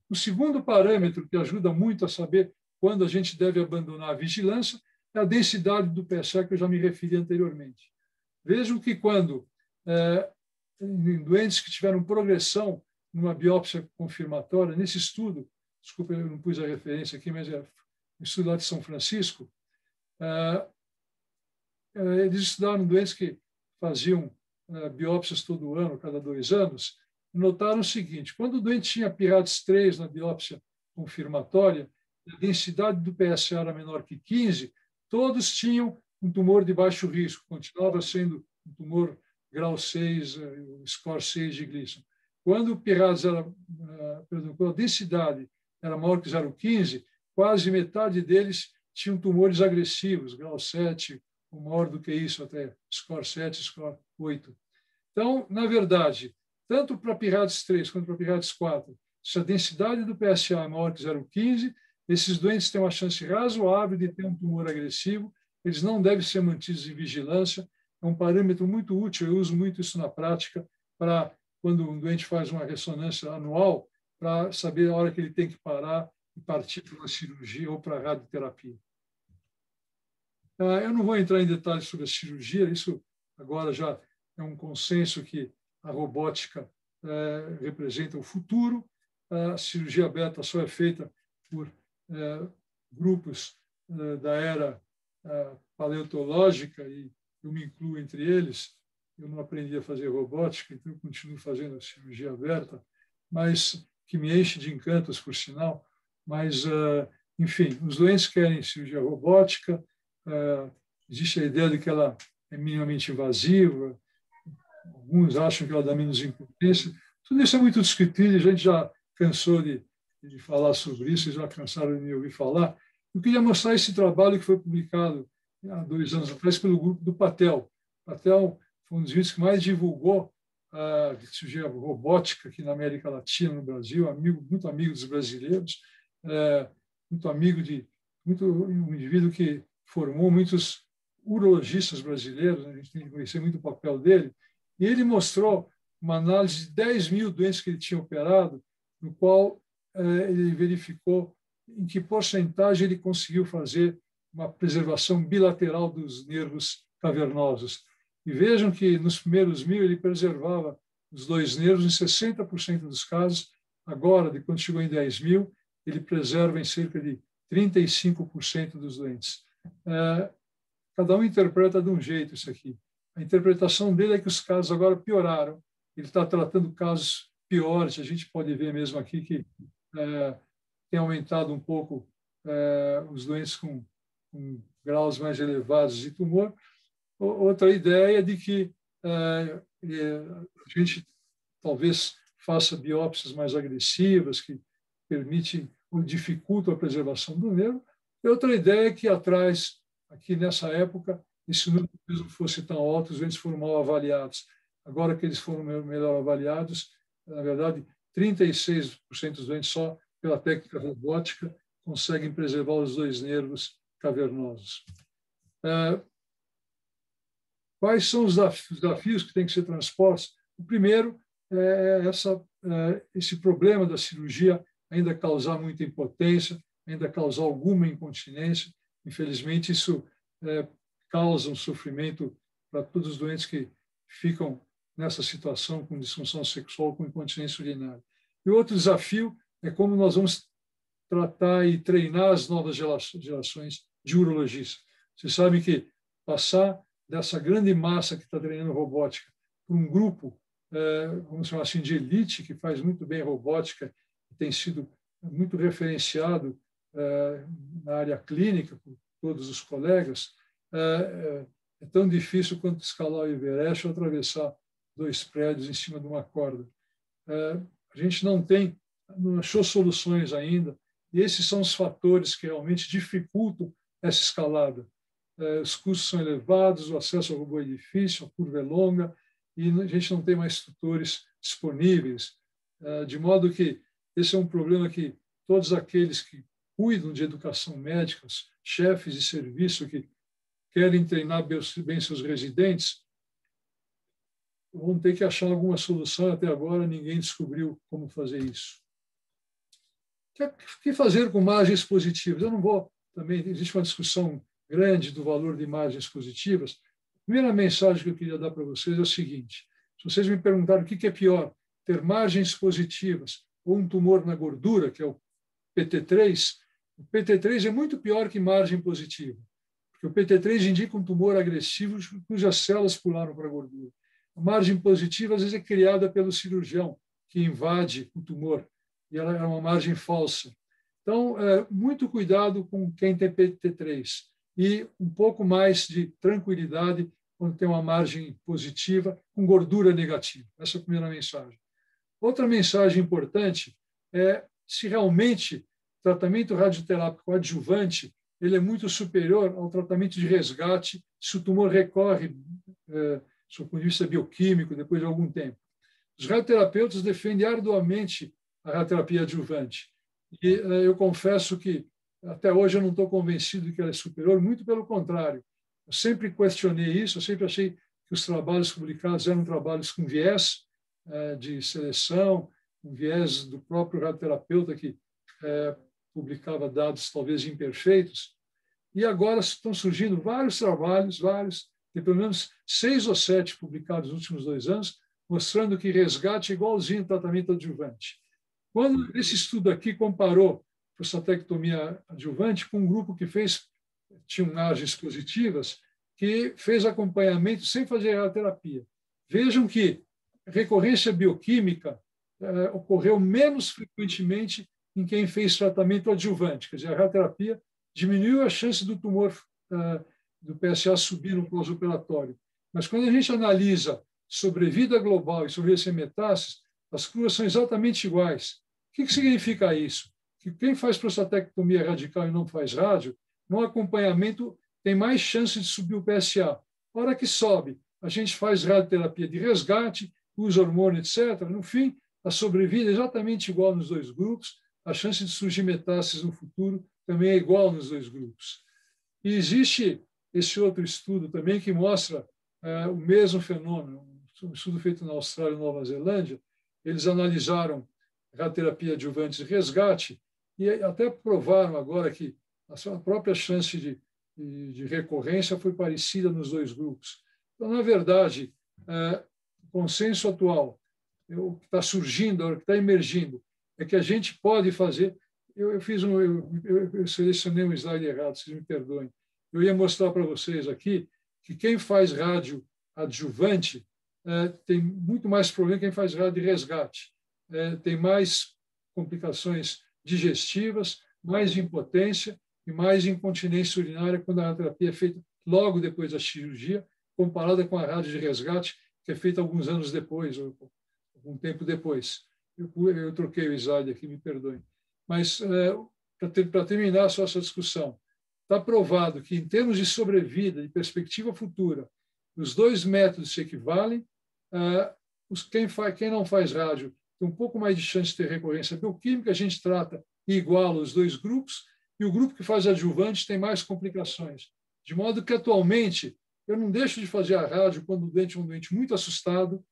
O segundo parâmetro que ajuda muito a saber quando a gente deve abandonar a vigilância é a densidade do PSA, que eu já me referi anteriormente. Vejam que quando, em doentes que tiveram progressão numa biópsia confirmatória, nesse estudo, desculpa, eu não pus a referência aqui, mas é um estudo lá de São Francisco, eles estudaram doentes que faziam biópsias todo ano, cada 2 anos, e notaram o seguinte: quando o doente tinha PIRADS 3 na biópsia confirmatória, a densidade do PSA era menor que 15, todos tinham um tumor de baixo risco, continuava sendo um tumor grau 6, score 6 de Gleason. Quando o PIRADS quando a densidade era maior que 0,15, quase metade deles tinham tumores agressivos, grau 7, ou maior do que isso, até score 7, score 8. Então, na verdade, tanto para PIRADS 3 quanto para PIRADS 4, se a densidade do PSA é maior que 0,15, esses doentes têm uma chance razoável de ter um tumor agressivo, eles não devem ser mantidos em vigilância, é um parâmetro muito útil, eu uso muito isso na prática, para quando um doente faz uma ressonância anual, para saber a hora que ele tem que parar e partir para uma cirurgia ou para a radioterapia. Eu não vou entrar em detalhes sobre a cirurgia, isso agora já é um consenso que a robótica representa o futuro. A cirurgia aberta só é feita por grupos da era paleontológica, e eu me incluo entre eles. Eu não aprendi a fazer robótica, então eu continuo fazendo a cirurgia aberta, mas que me enche de encantos, por sinal. Mas, enfim, os doentes querem cirurgia robótica, existe a ideia de que ela é minimamente invasiva, alguns acham que ela dá menos impotência. Tudo isso é muito discutido, a gente já cansou de falar sobre isso, já cansaram de me ouvir falar. Eu queria mostrar esse trabalho que foi publicado há 2 anos atrás pelo grupo do Patel. Patel foi um dos vídeos que mais divulgou a cirurgia robótica aqui na América Latina, no Brasil, muito amigo dos brasileiros, um indivíduo que formou muitos urologistas brasileiros, a gente tem que conhecer muito o papel dele, e ele mostrou uma análise de 10 mil doentes que ele tinha operado, no qual ele verificou em que porcentagem ele conseguiu fazer uma preservação bilateral dos nervos cavernosos. E vejam que nos primeiros 1000 ele preservava os 2 nervos em 60% dos casos. Agora, de quando chegou em 10 mil, ele preserva em cerca de 35% dos doentes. Cada um interpreta de um jeito isso aqui. A interpretação dele é que os casos agora pioraram. Ele está tratando casos piores. A gente pode ver mesmo aqui que tem aumentado um pouco os doentes com graus mais elevados de tumor. Outra ideia é de que a gente talvez faça biópsias mais agressivas, que permitem ou dificultam a preservação do nervo. E outra ideia é que atrás, aqui nessa época, esse número não fosse tão alto, os doentes foram mal avaliados. Agora que eles foram melhor avaliados, na verdade, 36% dos doentes só pela técnica robótica conseguem preservar os 2 nervos cavernosos. Quais são os desafios que têm que ser transpostos? O primeiro é esse problema da cirurgia ainda causar muita impotência, ainda causar alguma incontinência. Infelizmente, isso causa um sofrimento para todos os doentes que ficam nessa situação com disfunção sexual, com incontinência urinária. E outro desafio é como nós vamos tratar e treinar as novas gerações de urologistas. Vocês sabem que passar dessa grande massa que está treinando robótica para um grupo, vamos chamar assim, de elite, que faz muito bem robótica, que tem sido muito referenciado na área clínica por todos os colegas, é tão difícil quanto escalar o Everest ou atravessar 2 prédios em cima de uma corda. A gente não achou soluções ainda, e esses são os fatores que realmente dificultam essa escalada. Os custos são elevados, o acesso ao robô é difícil, a curva é longa, e a gente não tem mais instrutores disponíveis, de modo que esse é um problema que todos aqueles que cuidam de educação médica, chefes de serviço que querem treinar bem seus residentes, vão ter que achar alguma solução. Até agora, ninguém descobriu como fazer isso. O que fazer com margens positivas? Eu não vou também, existe uma discussão grande do valor de margens positivas. A primeira mensagem que eu queria dar para vocês é o seguinte: se vocês me perguntaram o que é pior, ter margens positivas ou um tumor na gordura, que é o PT3, o PT3 é muito pior que margem positiva, porque o PT3 indica um tumor agressivo cujas células pularam para a gordura. A margem positiva, às vezes, é criada pelo cirurgião, que invade o tumor, e ela é uma margem falsa. Então, muito cuidado com quem tem PT3 e um pouco mais de tranquilidade quando tem uma margem positiva com gordura negativa. Essa é a primeira mensagem. Outra mensagem importante é se realmente o tratamento radioterápico adjuvante ele é muito superior ao tratamento de resgate se o tumor recorre, do ponto de vista bioquímico, depois de algum tempo. Os radioterapeutas defendem arduamente a radioterapia adjuvante. E eu confesso que até hoje eu não estou convencido de que ela é superior, muito pelo contrário. Eu sempre questionei isso, eu sempre achei que os trabalhos publicados eram trabalhos com viés de seleção, com viés do próprio radioterapeuta que publicava dados talvez imperfeitos. E agora estão surgindo vários trabalhos, tem pelo menos 6 ou 7 publicados nos últimos 2 anos, mostrando que resgate é igualzinho ao tratamento adjuvante. Quando esse estudo aqui comparou prostatectomia adjuvante com um grupo que tinha margens positivas, que fez acompanhamento sem fazer radioterapia. Vejam que a recorrência bioquímica ocorreu menos frequentemente em quem fez tratamento adjuvante, quer dizer, a radioterapia diminuiu a chance do tumor do PSA subir no pós-operatório. Mas quando a gente analisa sobrevida global e sobrevida sem metástases, as curvas são exatamente iguais. O que significa isso? Que quem faz prostatectomia radical e não faz rádio, no acompanhamento tem mais chance de subir o PSA. A hora que sobe, a gente faz radioterapia de resgate, usa hormônio, etc. No fim, a sobrevida é exatamente igual nos 2 grupos, a chance de surgir metástases no futuro também é igual nos 2 grupos. E existe esse outro estudo também que mostra o mesmo fenômeno, um estudo feito na Austrália e Nova Zelândia. Eles analisaram radioterapia adjuvante de resgate e até provaram agora que a própria chance de recorrência foi parecida nos 2 grupos. Então, na verdade, o consenso atual, o que está surgindo, o que está emergindo, é que a gente pode fazer. Eu selecionei um slide errado, vocês me perdoem. Eu ia mostrar para vocês aqui que quem faz rádio adjuvante tem muito mais problema que quem faz rádio de resgate. Tem mais complicações digestivas, mais impotência e mais incontinência urinária quando a radioterapia é feita logo depois da cirurgia, comparada com a rádio de resgate, que é feita alguns anos depois, ou algum tempo depois. Eu troquei o slide aqui, me perdoem. Mas, para terminar só essa discussão, está provado que, em termos de sobrevida e perspectiva futura, os 2 métodos se equivalem. Quem não faz rádio tem um pouco mais de chance de ter recorrência bioquímica, a gente trata e iguala os 2 grupos, e o grupo que faz adjuvante tem mais complicações. De modo que, atualmente, eu não deixo de fazer a rádio quando o doente é um doente muito assustado,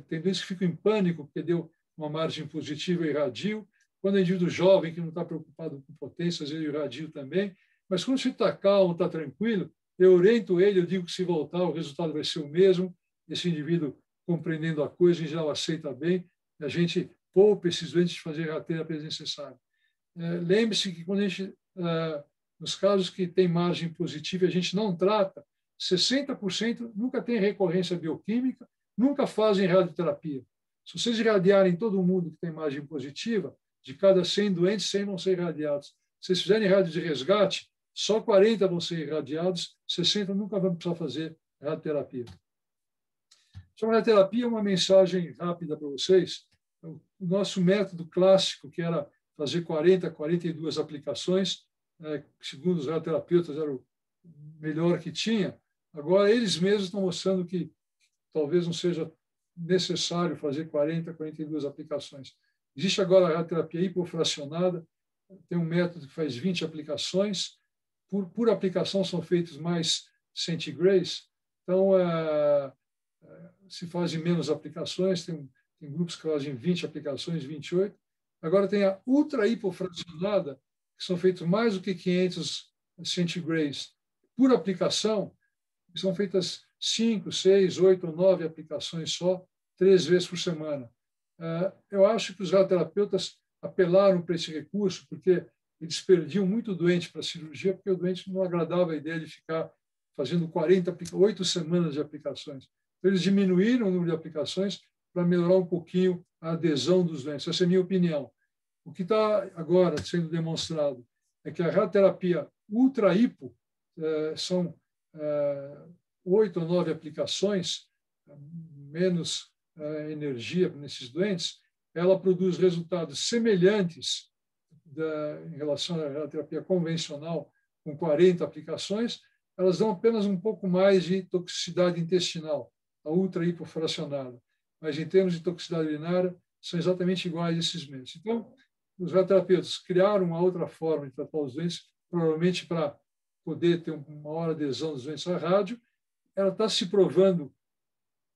tem doentes que ficam em pânico porque deu uma margem positiva e irradio, quando é indivíduo jovem que não está preocupado com potência, às vezes irradio também, mas quando você está calmo, está tranquilo, eu oriento ele, eu digo que se voltar o resultado vai ser o mesmo, esse indivíduo compreendendo a coisa, em geral aceita bem, a gente poupa esses doentes de fazer a terapia necessária. Lembre-se que quando a gente, nos casos que tem margem positiva, a gente não trata, 60% nunca tem recorrência bioquímica, nunca fazem radioterapia. Se vocês irradiarem todo mundo que tem margem positiva, de cada 100 doentes, 100 vão ser irradiados. Se vocês fizerem rádio de resgate, só 40 vão ser irradiados, 60 nunca vão precisar fazer radioterapia. Sobre a radioterapia, uma mensagem rápida para vocês. O nosso método clássico, que era fazer 42 aplicações, segundo os radioterapeutas, era o melhor que tinha. Agora, eles mesmos estão mostrando que talvez não seja necessário fazer 42 aplicações. Existe agora a radioterapia hipofracionada, tem um método que faz 20 aplicações. Por aplicação são feitos mais centigrays. Então, se fazem menos aplicações, tem grupos que fazem 20 aplicações, 28. Agora tem a ultra hipofracionada, que são feitos mais do que 500 centigrays por aplicação, que são feitas 5, 6, 8 ou 9 aplicações só, 3 vezes por semana. Eu acho que os radioterapeutas apelaram para esse recurso, porque eles perdiam muito doente para a cirurgia, porque o doente não agradava a ideia de ficar fazendo 8 semanas de aplicações. Então, eles diminuíram o número de aplicações para melhorar um pouquinho a adesão dos doentes. Essa é a minha opinião. O que está agora sendo demonstrado é que a radioterapia ultra-hipo são 8 ou 9 aplicações, menos energia nesses doentes, ela produz resultados semelhantes em relação à radioterapia convencional, com 40 aplicações. Elas dão apenas um pouco mais de toxicidade intestinal, a ultra-hipofracionada. Mas, em termos de toxicidade urinária, são exatamente iguais a esses mesmos. Então, os radioterapeutas criaram uma outra forma de tratar os doentes, provavelmente para poder ter uma maior adesão dos doentes à rádio. Ela está se provando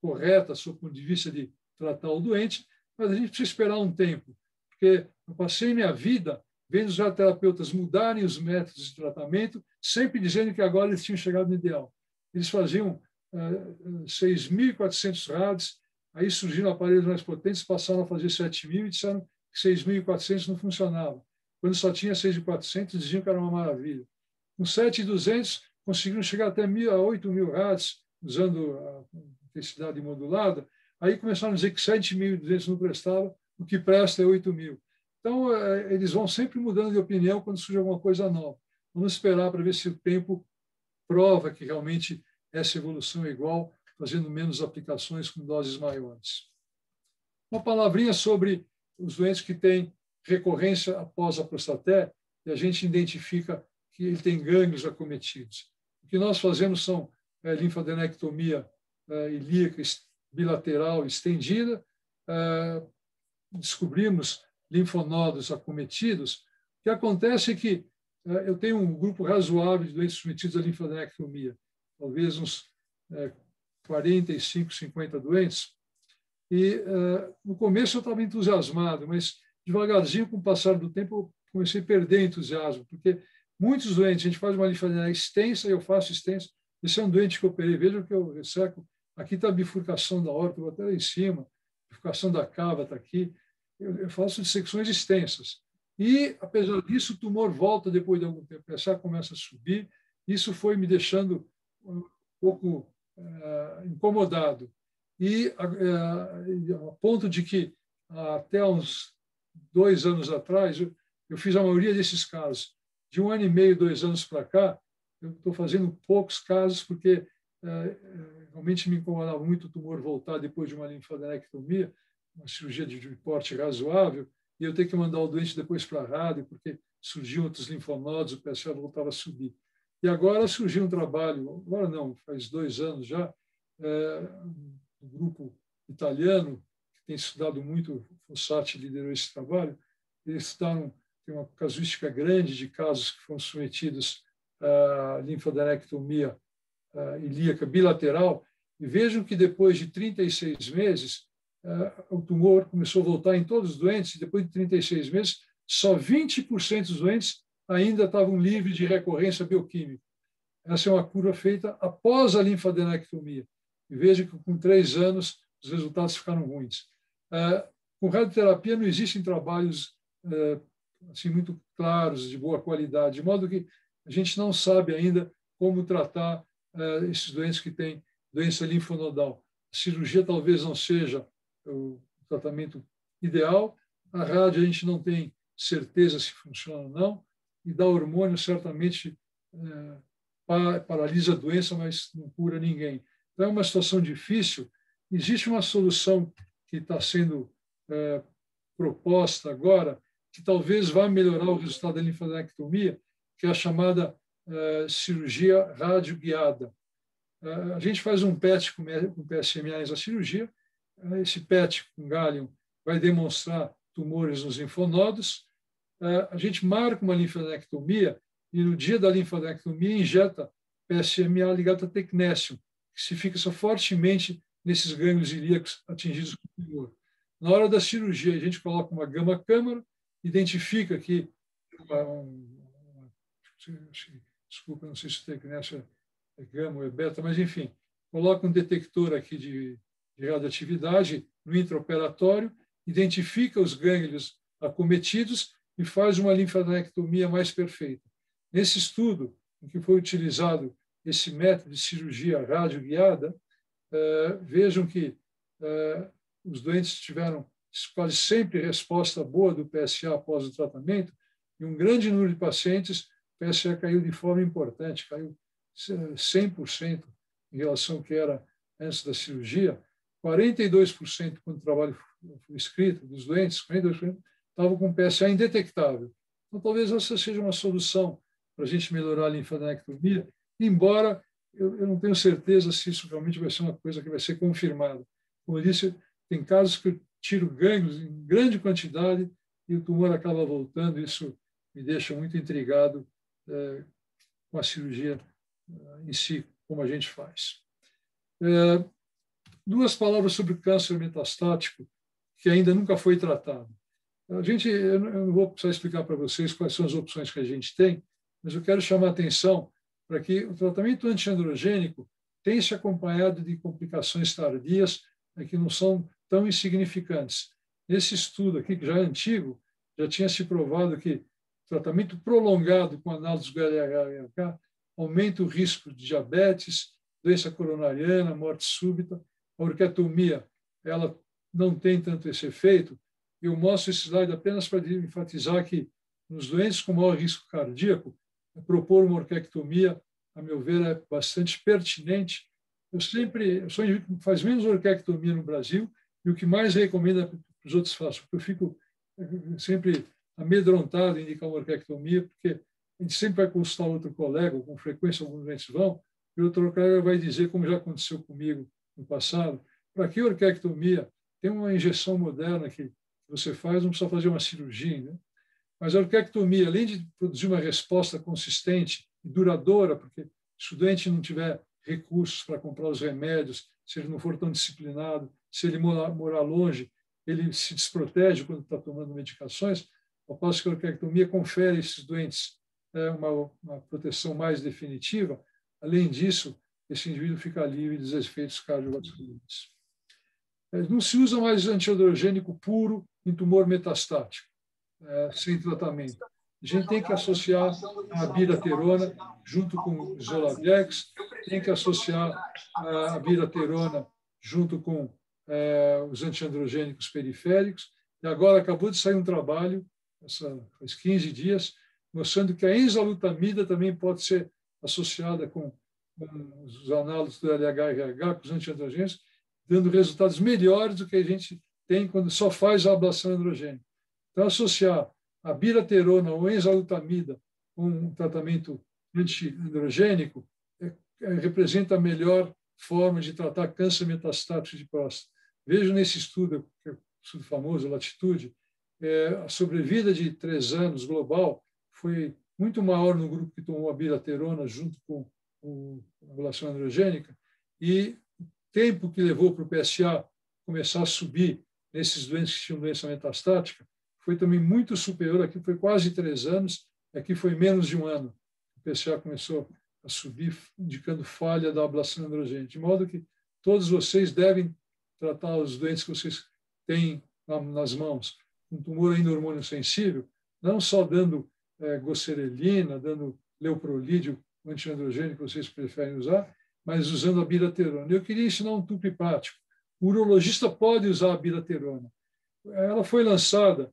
correta, sob o ponto de vista de tratar o doente, mas a gente precisa esperar um tempo, porque eu passei minha vida vendo os radioterapeutas mudarem os métodos de tratamento, sempre dizendo que agora eles tinham chegado no ideal. Eles faziam 6.400 rádios, aí surgiram aparelhos mais potentes, passaram a fazer 7.000 e disseram que 6.400 não funcionava. Quando só tinha 6.400, diziam que era uma maravilha. Com 7.200, conseguiram chegar até 8.000 rádios, usando a intensidade modulada. Aí começaram a dizer que 7.200 não prestava, o que presta é 8.000. Então, eles vão sempre mudando de opinião quando surge alguma coisa nova. Vamos esperar para ver se o tempo prova que realmente essa evolução é igual, fazendo menos aplicações com doses maiores. Uma palavrinha sobre os doentes que têm recorrência após a prostaté, e a gente identifica que ele tem gânglios acometidos. O que nós fazemos são linfadenectomia ilíaca bilateral estendida, descobrimos linfonodos acometidos. O que acontece é que eu tenho um grupo razoável de doentes submetidos à linfadenectomia, talvez uns 45, 50 doentes. E no começo eu estava entusiasmado, mas devagarzinho, com o passar do tempo, eu comecei a perder entusiasmo, porque muitos doentes, a gente faz uma linfadenectomia extensa, eu faço extensa. Esse é um doente que eu operei, veja que eu resseco. Aqui está a bifurcação da aorta, vou até lá em cima, bifurcação da cava está aqui. Eu faço dissecções extensas. E, apesar disso, o tumor volta depois de algum tempo. Essa começa a subir. Isso foi me deixando um pouco incomodado. E a ponto de que, até uns 2 anos atrás, eu fiz a maioria desses casos. De 1 ano e meio, 2 anos para cá, eu estou fazendo poucos casos, porque realmente me incomodava muito o tumor voltar depois de uma linfadenectomia, uma cirurgia de porte razoável, e eu ter que mandar o doente depois para a rádio, porque surgiam outros linfonodos, o PSA voltava a subir. E agora surgiu um trabalho, agora não, faz 2 anos já, um grupo italiano, que tem estudado muito, o Fossati liderou esse trabalho, eles estudaram, tem uma casuística grande de casos que foram submetidos à linfadenectomia ilíaca bilateral, e vejam que depois de 36 meses, o tumor começou a voltar em todos os doentes, e depois de 36 meses, só 20% dos doentes ainda estavam livres de recorrência bioquímica. Essa é uma curva feita após a linfadenectomia. E veja que com 3 anos os resultados ficaram ruins. Com radioterapia não existem trabalhos assim, muito claros, de boa qualidade, de modo que a gente não sabe ainda como tratar esses doentes que têm doença linfonodal. A cirurgia talvez não seja o tratamento ideal, a rádio a gente não tem certeza se funciona ou não, e dar hormônio certamente paralisa a doença, mas não cura ninguém. Então, é uma situação difícil. Existe uma solução que está sendo proposta agora, que talvez vá melhorar o resultado da linfadenectomia, que é a chamada cirurgia radioguiada. A gente faz um PET com PSMA na cirurgia. Esse PET com gallium vai demonstrar tumores nos linfonodos. A gente marca uma linfadenectomia e, no dia da linfadenectomia, injeta PSMA ligado a tecnécio, que se fixa fortemente nesses gânglios ilíacos atingidos com tumor. Na hora da cirurgia, a gente coloca uma gama-câmara, identifica que desculpa, não sei se o tecnécio é gama ou é beta, mas, enfim, coloca um detector aqui de radioatividade no intraoperatório, identifica os gânglios acometidos e faz uma linfadenectomia mais perfeita. Nesse estudo, em que foi utilizado esse método de cirurgia radioguiada, vejam que os doentes tiveram quase sempre resposta boa do PSA após o tratamento, e um grande número de pacientes, o PSA caiu de forma importante, caiu 100% em relação ao que era antes da cirurgia. 42%, quando o trabalho foi escrito, dos doentes, 42% estavam com PSA indetectável. Então, talvez essa seja uma solução para a gente melhorar a linfadenectomia, embora eu não tenho certeza se isso realmente vai ser uma coisa que vai ser confirmada. Como eu disse, tem casos que eu tiro gânglios em grande quantidade e o tumor acaba voltando. Isso me deixa muito intrigado com a cirurgia em si, como a gente faz. Duas palavras sobre o câncer metastático, que ainda nunca foi tratado. Eu não vou precisar explicar para vocês quais são as opções que a gente tem, mas eu quero chamar a atenção para que o tratamento antiandrogênico tem se acompanhado de complicações tardias que não são tão insignificantes. Nesse estudo aqui, que já é antigo, já tinha se provado que tratamento prolongado com análogos do LH aumenta o risco de diabetes, doença coronariana, morte súbita. A orquiectomia, ela não tem tanto esse efeito. Eu mostro esse slide apenas para enfatizar que nos doentes com maior risco cardíaco, propor uma orquiectomia, a meu ver, é bastante pertinente. Eu sou um indivíduo que faz menos orquiectomia no Brasil e o que mais recomendo é que os outros façam, porque eu fico sempre amedrontado em indicar uma orquiectomia, porque a gente sempre vai consultar outro colega, ou com frequência alguns doentes vão, e o outro colega vai dizer, como já aconteceu comigo no passado, para que orquiectomia? Tem uma injeção moderna que você faz, não precisa fazer uma cirurgia, né? Mas a orquiectomia, além de produzir uma resposta consistente e duradoura, porque se o doente não tiver recursos para comprar os remédios, se ele não for tão disciplinado, se ele morar longe, ele se desprotege quando está tomando medicações, ao passo que a orquiectomia confere a esses doentes uma proteção mais definitiva. Além disso, esse indivíduo fica livre dos efeitos cardiovasculares. Não se usa mais antiandrogênico puro em tumor metastático, sem tratamento. A gente tem que associar a abiraterona junto com o Zoladex, tem que associar a abiraterona junto com os antiandrogênicos periféricos. E agora acabou de sair um trabalho, faz 15 dias, mostrando que a enzalutamida também pode ser associada com os análogos do LH-RH, com os antiandrogênicos, dando resultados melhores do que a gente tem quando só faz a ablação androgênica. Então, associar a biraterona ou enzalutamida com um tratamento antiandrogênico representa a melhor forma de tratar câncer metastático de próstata. Vejo nesse estudo, que é um estudo famoso, Latitude, a sobrevida de 3 anos global foi muito maior no grupo que tomou a biraterona junto com a ablação androgênica, e o tempo que levou para o PSA começar a subir nesses doentes que tinham doença metastática foi também muito superior. Aqui foi quase 3 anos, aqui foi menos de 1 ano. O PSA começou a subir, indicando falha da ablação androgênica. De modo que todos vocês devem tratar os doentes que vocês têm nas mãos com tumor ainda hormônio sensível, não só dando goserelina, dando leuprolídeo, o antiandrogênico que vocês preferem usar, mas usando a biraterona. Eu queria ensinar um truque prático. O urologista pode usar a biraterona. Ela foi lançada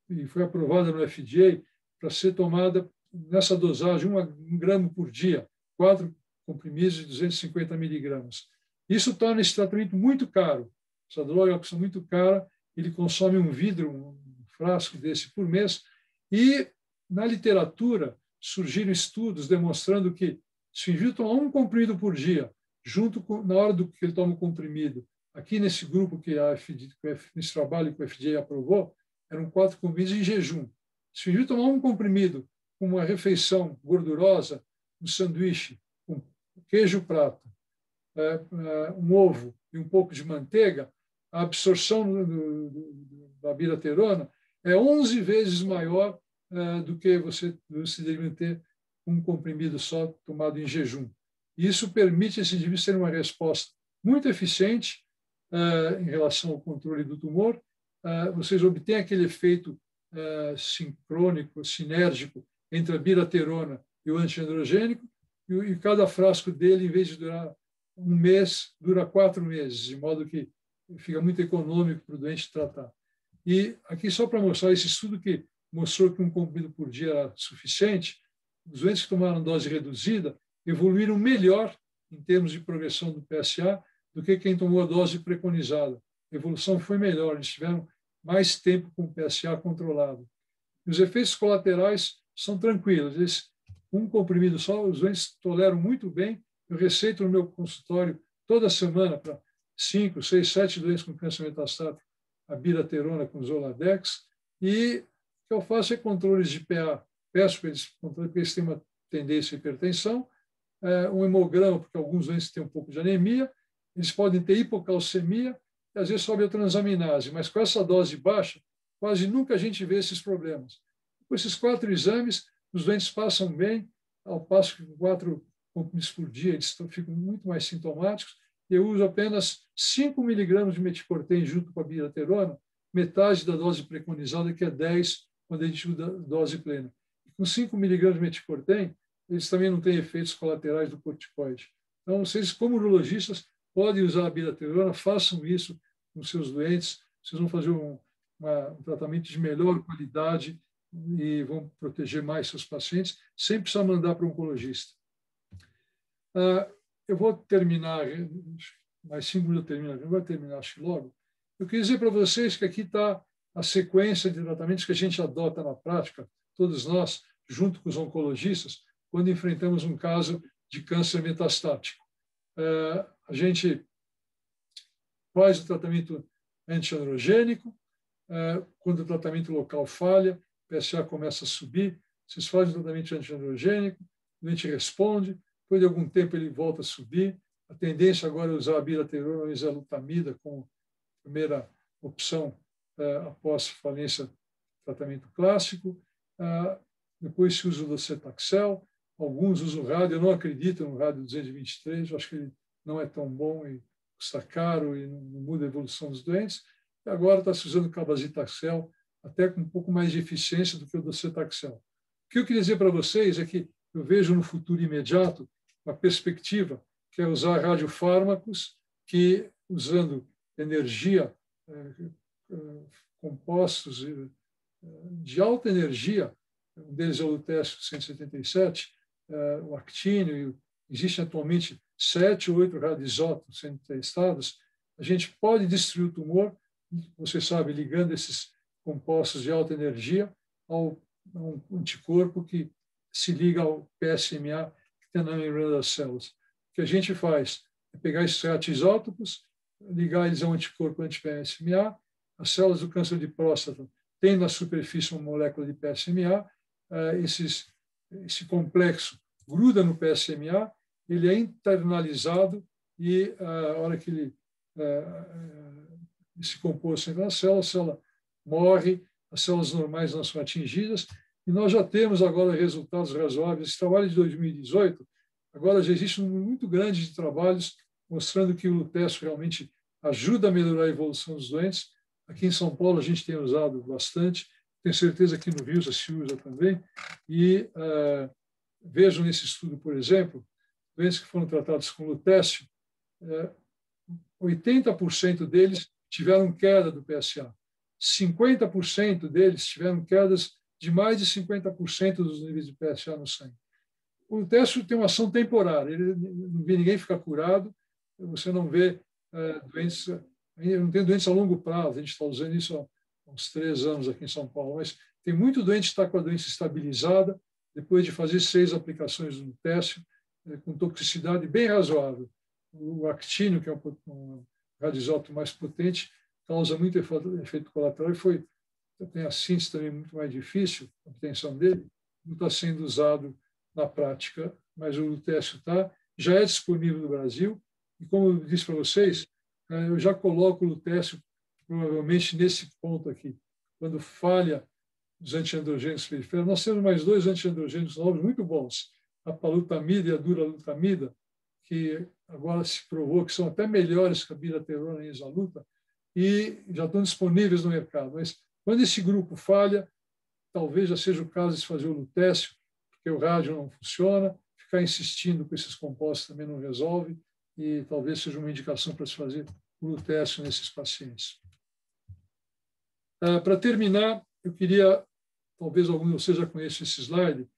e foi aprovada no FDA para ser tomada nessa dosagem, 1 grama por dia, 4 comprimidos de 250 miligramas. Isso torna esse tratamento muito caro. Essa droga custa muito cara, ele consome um vidro, um frasco desse por mês, e na literatura surgiram estudos demonstrando que se o indivíduo tomar um comprimido por dia, na hora do que ele toma o comprimido, aqui nesse grupo que nesse trabalho que o FDA aprovou, eram 4 comprimidos em jejum. Se o indivíduo tomar um comprimido com uma refeição gordurosa, um sanduíche com queijo prato, um ovo e um pouco de manteiga, a absorção da biraterona é 11 vezes maior do que você deveria ter um comprimido só tomado em jejum. Isso permite a esse indivíduo ter uma resposta muito eficiente em relação ao controle do tumor. Vocês obtêm aquele efeito sincrônico, sinérgico entre a biraterona e o antiandrogênico, e cada frasco dele, em vez de durar um mês, dura 4 meses, de modo que fica muito econômico para o doente tratar. E aqui, só para mostrar esse estudo que mostrou que um comprimido por dia era suficiente, os doentes que tomaram dose reduzida evoluíram melhor em termos de progressão do PSA do que quem tomou a dose preconizada. A evolução foi melhor, eles tiveram mais tempo com o PSA controlado. E os efeitos colaterais são tranquilos. Um comprimido só, os doentes toleram muito bem. Eu receito no meu consultório toda semana para 5, 6, 7 doentes com câncer metastático a biraterona com Zoladex. E o que eu faço é controles de PA. Peço para eles controlarem, porque eles têm uma tendência à hipertensão. Um hemograma, porque alguns doentes têm um pouco de anemia. Eles podem ter hipocalcemia e às vezes sobe a transaminase. Mas com essa dose baixa, quase nunca a gente vê esses problemas. Com esses 4 exames, os doentes passam bem, ao passo que com 4 comprimidos por dia eles ficam muito mais sintomáticos. Eu uso apenas 5 miligramas de meticortem junto com a biraterona, metade da dose preconizada, que é 10, quando a gente usa a dose plena. E com 5 miligramas de meticortem, eles também não têm efeitos colaterais do corticoide. Então, vocês, como urologistas, podem usar a biraterona, façam isso com seus doentes, vocês vão fazer um tratamento de melhor qualidade e vão proteger mais seus pacientes, sem precisar mandar para um oncologista. Eu vou terminar, mais 5 minutos eu termino, não vou terminar, acho que logo. Eu queria dizer para vocês que aqui está a sequência de tratamentos que a gente adota na prática, todos nós, junto com os oncologistas, quando enfrentamos um caso de câncer metastático. A gente faz o tratamento antiandrogênico, quando o tratamento local falha, o PSA começa a subir, vocês fazem o tratamento antiandrogênico, o doente responde, depois de algum tempo ele volta a subir. A tendência agora é usar a biraterona ou enzalutamida como primeira opção após falência do tratamento clássico. Depois se usa o docetaxel, alguns usam o rádio, eu não acredito no rádio 223, eu acho que ele não é tão bom e custa caro e não muda a evolução dos doentes. E agora está se usando o cabazitaxel, até com um pouco mais de eficiência do que o docetaxel. O que eu queria dizer para vocês é que eu vejo no futuro imediato uma perspectiva que é usar radiofármacos que, usando energia, compostos de alta energia, um deles é o lutésio 177, o actínio, existem atualmente 7 ou 8 radioisótopos sendo testados, a gente pode destruir o tumor, você sabe, ligando esses compostos de alta energia a um anticorpo que se liga ao PSMA que tem na membrana das células. O que a gente faz é pegar esses radioisótopos, ligar eles a um anticorpo anti-PSMA, as células do câncer de próstata têm na superfície uma molécula de PSMA, esse complexo gruda no PSMA, ele é internalizado e a hora que esse composto entra na célula, a célula morre, as células normais não são atingidas, e nós já temos agora resultados razoáveis. Esse trabalho de 2018, agora já existe um número muito grande de trabalhos mostrando que o lutésio realmente ajuda a melhorar a evolução dos doentes. Aqui em São Paulo a gente tem usado bastante, tenho certeza que no Rio se usa também, e vejam nesse estudo, por exemplo, doentes que foram tratados com lutésio, 80% deles tiveram queda do PSA, 50% deles tiveram quedas de mais de 50% dos níveis de PSA no sangue. O lutécio tem uma ação temporária, ele não vê ninguém ficar curado, você não vê doença, não tem doença a longo prazo, a gente está usando isso há uns 3 anos aqui em São Paulo, mas tem muito doente que está com a doença estabilizada, depois de fazer 6 aplicações do lutécio, com toxicidade bem razoável. O actínio, que é um radioisótopo mais potente, causa muito efeito colateral e tem a síntese também muito mais difícil, a obtenção dele, não está sendo usado na prática, mas o lutécio já é disponível no Brasil, e como eu disse para vocês, eu já coloco o lutécio provavelmente nesse ponto aqui, quando falha os antiandrogênicos periféricos. Nós temos mais 2 antiandrogênicos novos muito bons, a palutamida e a duralutamida, que agora se provou que são até melhores que a bilaterona e a exaluta, e já estão disponíveis no mercado. Mas quando esse grupo falha, talvez já seja o caso de fazer o lutécio, porque o rádio não funciona, ficar insistindo com esses compostos também não resolve, e talvez seja uma indicação para se fazer o lutécio nesses pacientes. Para terminar, eu queria, talvez algum de vocês já conheça esse slide,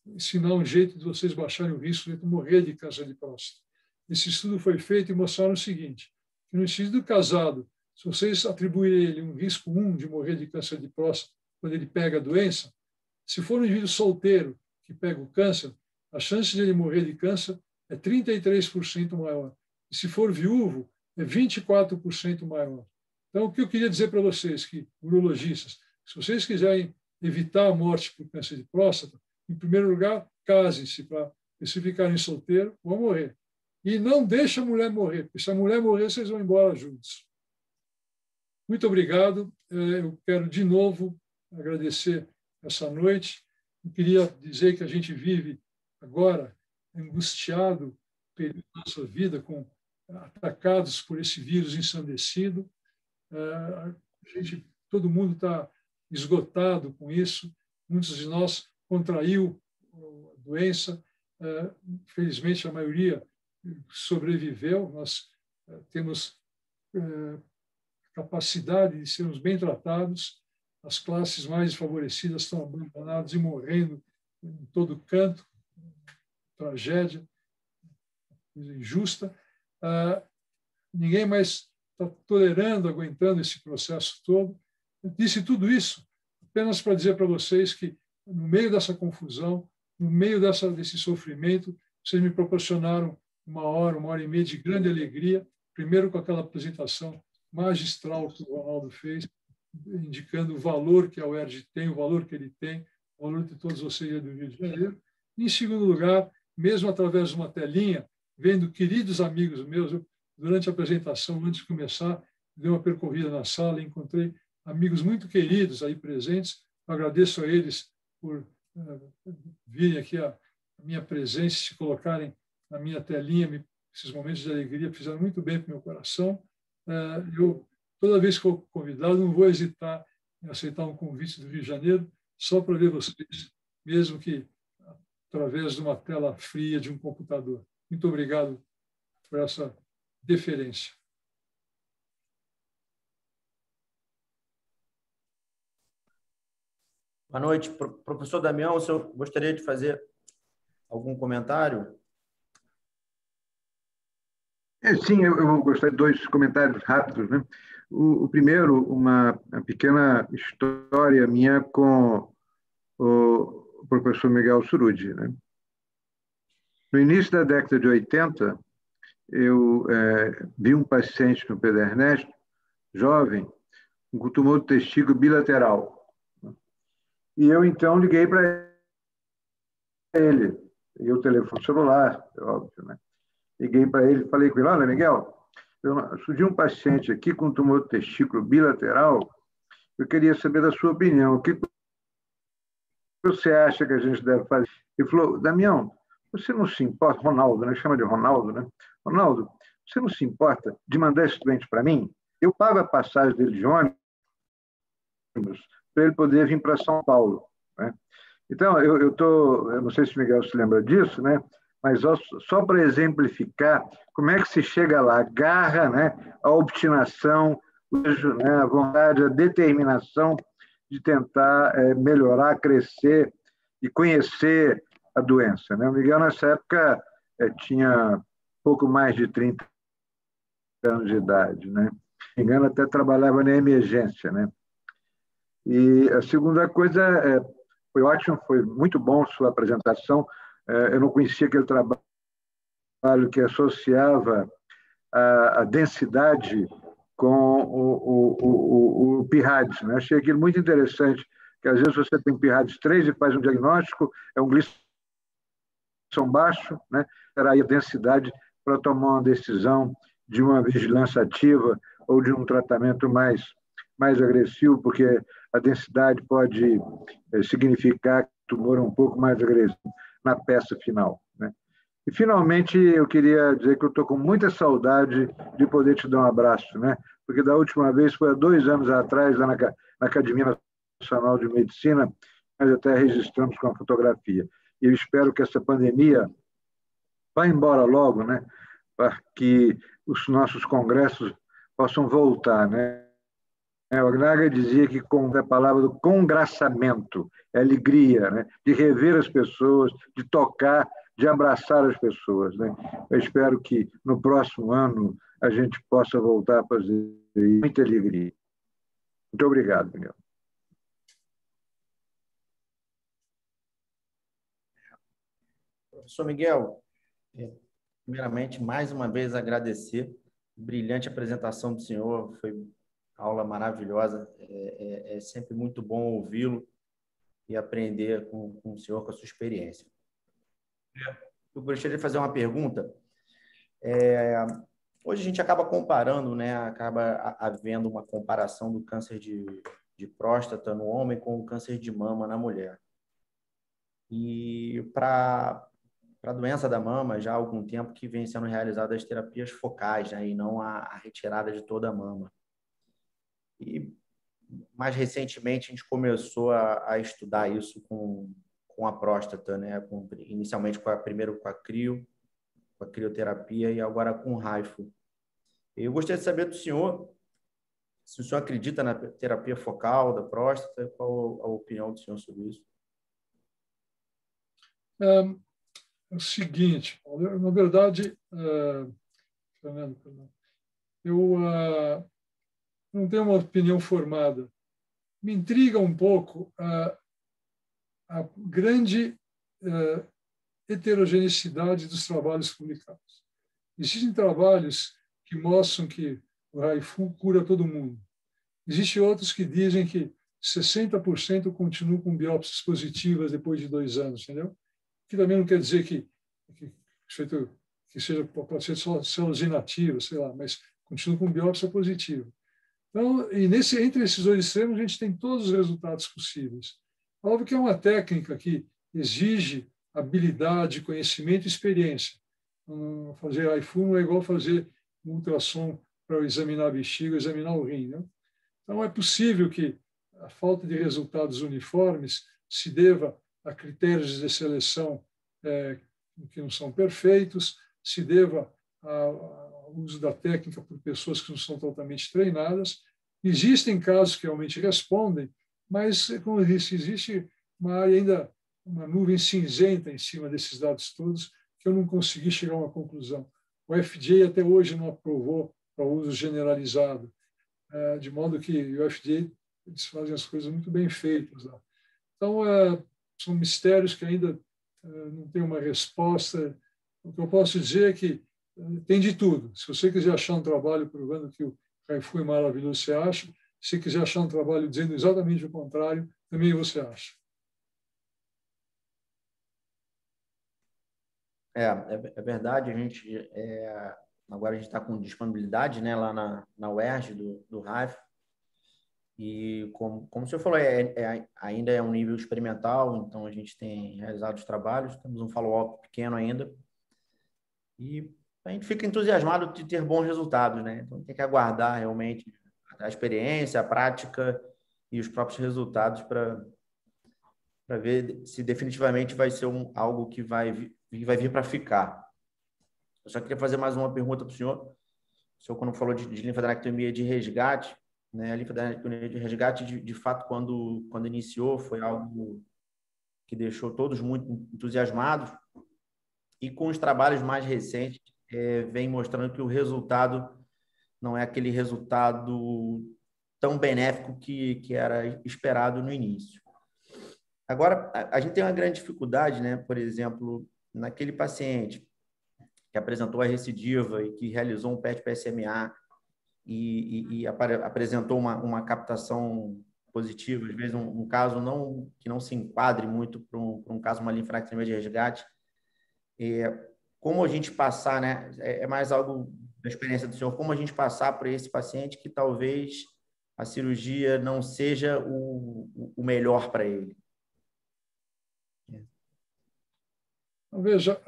ensinar um jeito de vocês baixarem o risco de morrer de câncer de próstata. Esse estudo foi feito e mostraram o seguinte, que no indivíduo casado, se vocês atribuírem a ele um risco 1 de morrer de câncer de próstata quando ele pega a doença, se for um indivíduo solteiro que pega o câncer, a chance de ele morrer de câncer é 33% maior. E se for viúvo, é 24% maior. Então, o que eu queria dizer para vocês, que urologistas, se vocês quiserem evitar a morte por câncer de próstata, em primeiro lugar, casem-se, para se ficarem solteiros, vão morrer. E não deixe a mulher morrer, porque se a mulher morrer, vocês vão embora juntos. Muito obrigado. Eu quero, de novo, agradecer essa noite. Eu queria dizer que a gente vive agora angustiado pela nossa vida, atacados por esse vírus ensandecido. Todo mundo está esgotado com isso. Muitos de nós contraiu a doença. Felizmente, a maioria sobreviveu. Nós temos capacidade de sermos bem tratados. As classes mais desfavorecidas estão abandonadas e morrendo em todo canto. Tragédia, coisa injusta. Ninguém mais está tolerando, aguentando esse processo todo. Eu disse tudo isso apenas para dizer para vocês que, no meio dessa confusão, no meio desse sofrimento, vocês me proporcionaram 1 hora e meia de grande alegria, primeiro com aquela apresentação magistral que o Ronaldo fez, indicando o valor que a UERJ tem, o valor que ele tem, o valor de todos vocês do Rio de Janeiro. E, em segundo lugar, mesmo através de uma telinha, vendo queridos amigos meus, durante a apresentação, antes de começar, dei uma percorrida na sala e encontrei amigos muito queridos aí presentes. Eu agradeço a eles por virem aqui a minha presença, se colocarem na minha telinha, esses momentos de alegria fizeram muito bem para o meu coração. Toda vez que for convidado, não vou hesitar em aceitar um convite do Rio de Janeiro, só para ver vocês, mesmo que através de uma tela fria de um computador. Muito obrigado por essa deferência. Boa noite. Professor Damião, o senhor gostaria de fazer algum comentário? Sim, eu gostaria de 2 comentários rápidos, né? O primeiro, uma pequena história minha com o professor Miguel Surudi, né? No início da década de 80, eu vi um paciente no Pedro Ernesto, jovem, com tumor do testículo bilateral. E eu, então, liguei para ele. Peguei o telefone celular, é óbvio, né? Liguei para ele e falei com ele, olha, Miguel, surgiu um paciente aqui com tumor do testículo bilateral, eu queria saber da sua opinião, o que você acha que a gente deve fazer? Ele falou, Damião, você não se importa, Ronaldo, né? Chama de Ronaldo, né? Ronaldo, você não se importa de mandar esse doente para mim? Eu pago a passagem dele de ônibus para ele poder vir para São Paulo, né? Então, eu não sei se o Miguel se lembra disso, né? Mas só para exemplificar como é que se chega lá, a garra, né? A obstinação, né? A vontade, a determinação de tentar melhorar, crescer e conhecer a doença, né? O Miguel, nessa época, tinha pouco mais de 30 anos de idade, né? Se não me engano, até trabalhava na emergência, né? E a segunda coisa, foi ótimo, foi muito bom sua apresentação. Eu não conhecia aquele trabalho que associava a densidade com o PIRADS, né? Achei aquilo muito interessante, que às vezes você tem PIRADS 3 e faz um diagnóstico, é um glisson baixo, né? Era aí a densidade para tomar uma decisão de uma vigilância ativa ou de um tratamento mais agressivo, porque a densidade pode significar que o tumor é um pouco mais agressivo na peça final, né? E, finalmente, eu queria dizer que eu estou com muita saudade de poder te dar um abraço, né? Porque da última vez foi há 2 anos atrás, lá na Academia Nacional de Medicina, nós até registramos com a fotografia. E eu espero que essa pandemia vá embora logo, né? Para que os nossos congressos possam voltar, né? O Agnaga dizia que com a palavra do congraçamento, é alegria, né? De rever as pessoas, de tocar, de abraçar as pessoas, né? Eu espero que no próximo ano a gente possa voltar a fazer muita alegria. Muito obrigado, Miguel. Professor Miguel, primeiramente, mais uma vez agradecer. Brilhante apresentação do senhor, foi aula maravilhosa. É sempre muito bom ouvi-lo e aprender com o senhor, com a sua experiência. Eu gostaria de fazer uma pergunta. Hoje a gente acaba comparando, né? Acaba havendo uma comparação do câncer de próstata no homem com o câncer de mama na mulher. E para a doença da mama, já há algum tempo que vem sendo realizadas as terapias focais, né? E não a retirada de toda a mama. E mais recentemente a gente começou a estudar isso com a próstata, né? Inicialmente primeiro com a crioterapia e agora com o HIFU. Eu gostaria de saber do senhor se o senhor acredita na terapia focal da próstata, qual a opinião do senhor sobre isso? É o seguinte, na verdade, eu não tenho uma opinião formada. Me intriga um pouco a grande heterogeneidade dos trabalhos publicados. Existem trabalhos que mostram que o HIFU cura todo mundo. Existem outros que dizem que 60% continuam com biópsias positivas depois de 2 anos, entendeu? Que também não quer dizer que seja, pode ser só células inativas, sei lá, mas continua com biópsia positiva. Então, e entre esses 2 extremos, a gente tem todos os resultados possíveis. Óbvio que é uma técnica que exige habilidade, conhecimento e experiência. Fazer HIFU não é igual fazer um ultrassom para examinar a bexiga, examinar o rim, né? Então, é possível que a falta de resultados uniformes se deva a critérios de seleção que não são perfeitos, se deva ao uso da técnica por pessoas que não são totalmente treinadas. Existem casos que realmente respondem, mas, como eu disse, existe uma área ainda, uma nuvem cinzenta em cima desses dados todos, que eu não consegui chegar a uma conclusão. O FDA até hoje não aprovou para uso generalizado, de modo que o FDA eles fazem as coisas muito bem feitas lá. Então, são mistérios que ainda não tem uma resposta. O que eu posso dizer é que tem de tudo. Se você quiser achar um trabalho provando que o HIFU é maravilhoso, você acha. Se quiser achar um trabalho dizendo exatamente o contrário, também você acha. É verdade. Agora a gente está com disponibilidade, né, lá na UERJ do HIFU. E como o senhor falou, ainda é um nível experimental, então a gente tem realizado os trabalhos, temos um follow-up pequeno ainda, e a gente fica entusiasmado de ter bons resultados, né? Então tem que aguardar realmente a experiência, a prática e os próprios resultados para ver se definitivamente vai ser algo que vai vir para ficar. Eu só queria fazer mais uma pergunta para o senhor. O senhor, quando falou de linfadenectomia de resgate, né? A linfadenectomia de resgate, de fato, quando iniciou, foi algo que deixou todos muito entusiasmados, e com os trabalhos mais recentes, vem mostrando que o resultado não é aquele resultado tão benéfico que era esperado no início. Agora, a gente tem uma grande dificuldade, né? Por exemplo, naquele paciente que apresentou a recidiva e que realizou um PET-PSMA e apresentou uma captação positiva, às vezes um caso que não se enquadre muito para um caso, uma linfranectomia de resgate. Como a gente passar, né? É mais algo da experiência do senhor, como a gente passar para esse paciente que talvez a cirurgia não seja o melhor para ele? Veja,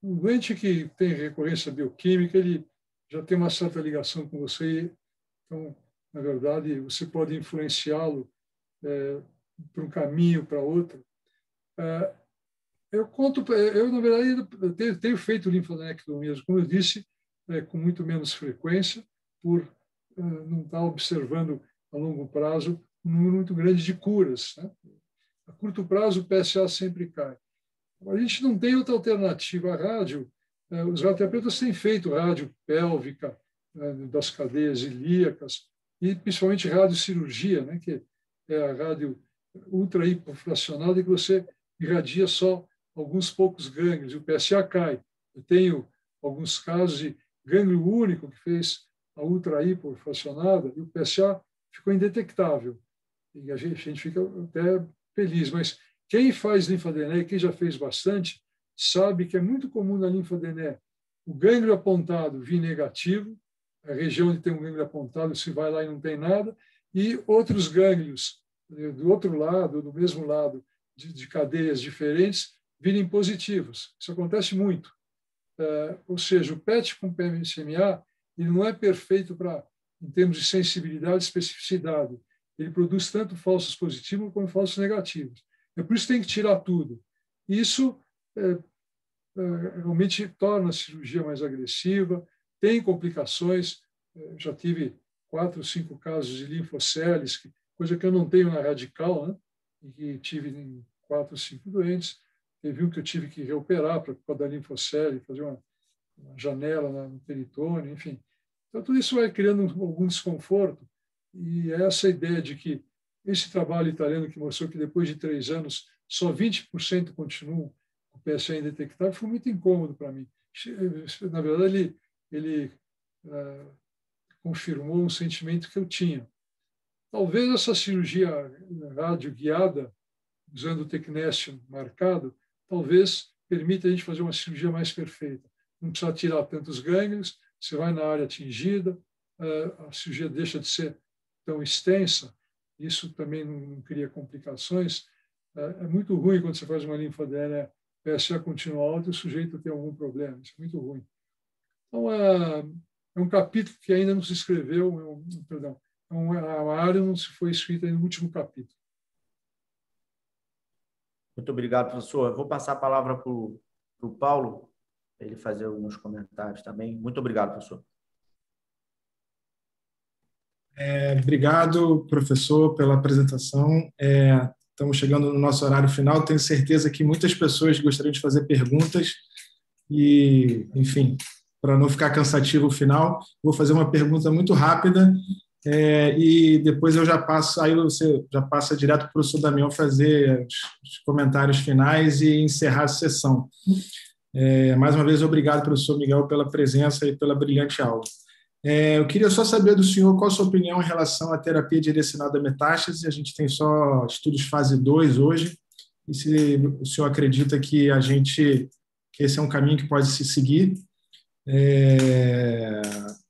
o doente que tem recorrência bioquímica, ele já tem uma certa ligação com você, então, na verdade, você pode influenciá-lo para um caminho, para outro. Eu, na verdade, tenho feito linfadenectomias, como eu disse, com muito menos frequência, por não estar observando a longo prazo um número muito grande de curas, né? A curto prazo, o PSA sempre cai. A gente não tem outra alternativa. A rádio, os radioterapeutas têm feito rádio pélvica, das cadeias ilíacas, e principalmente radiocirurgia, né, que é a rádio ultra-hipofracionada, que você irradia só alguns poucos gânglios, e o PSA cai. Eu tenho alguns casos de gânglio único que fez a ultra-hipofracionada, e o PSA ficou indetectável. E a gente fica até feliz, mas quem faz linfadené, quem já fez bastante, sabe que é muito comum na linfadené o gânglio apontado vir negativo, a região onde tem um gânglio apontado, se vai lá e não tem nada, e outros gânglios do outro lado, do mesmo lado, de cadeias diferentes, virem positivos. Isso acontece muito. Ou seja, o PET com PSMA ele não é perfeito em termos de sensibilidade e especificidade. Ele produz tanto falsos positivos como falsos negativos. É por isso que tem que tirar tudo. Isso realmente torna a cirurgia mais agressiva, tem complicações. Já tive 4 ou 5 casos de linfoceles, coisa que eu não tenho na radical, né? E que tive em 4 ou 5 doentes. Teve um que eu tive que reoperar para dar linfocele, fazer uma janela no peritônio, enfim. Então, tudo isso vai criando algum desconforto. E essa ideia de que esse trabalho italiano que mostrou que depois de 3 anos só 20% continuam com o PSA indetectável foi muito incômodo para mim. Na verdade, ele confirmou um sentimento que eu tinha. Talvez essa cirurgia radioguiada, usando o tecnésio marcado, talvez permita a gente fazer uma cirurgia mais perfeita. Não precisa tirar tantos gânglios, você vai na área atingida, a cirurgia deixa de ser tão extensa, isso também não cria complicações. É muito ruim quando você faz uma linfadenia, PSA continua alto e o sujeito tem algum problema, isso é muito ruim. Então, é um capítulo que ainda não se escreveu, perdão, a área não se foi escrita no último capítulo. Muito obrigado, professor. Eu vou passar a palavra para o Paulo, para ele fazer alguns comentários também. Muito obrigado, professor. Obrigado, professor, pela apresentação. Estamos chegando no nosso horário final. Tenho certeza que muitas pessoas gostariam de fazer perguntas e, enfim, para não ficar cansativo o final, vou fazer uma pergunta muito rápida e depois eu já passo, aí você já passa direto para o professor Damião fazer os comentários finais e encerrar a sessão. Mais uma vez, obrigado, professor Miguel, pela presença e pela brilhante aula. Eu queria só saber do senhor qual a sua opinião em relação à terapia direcionada à metástase. A gente tem só estudos fase 2 hoje, e se o senhor acredita que esse é um caminho que pode se seguir.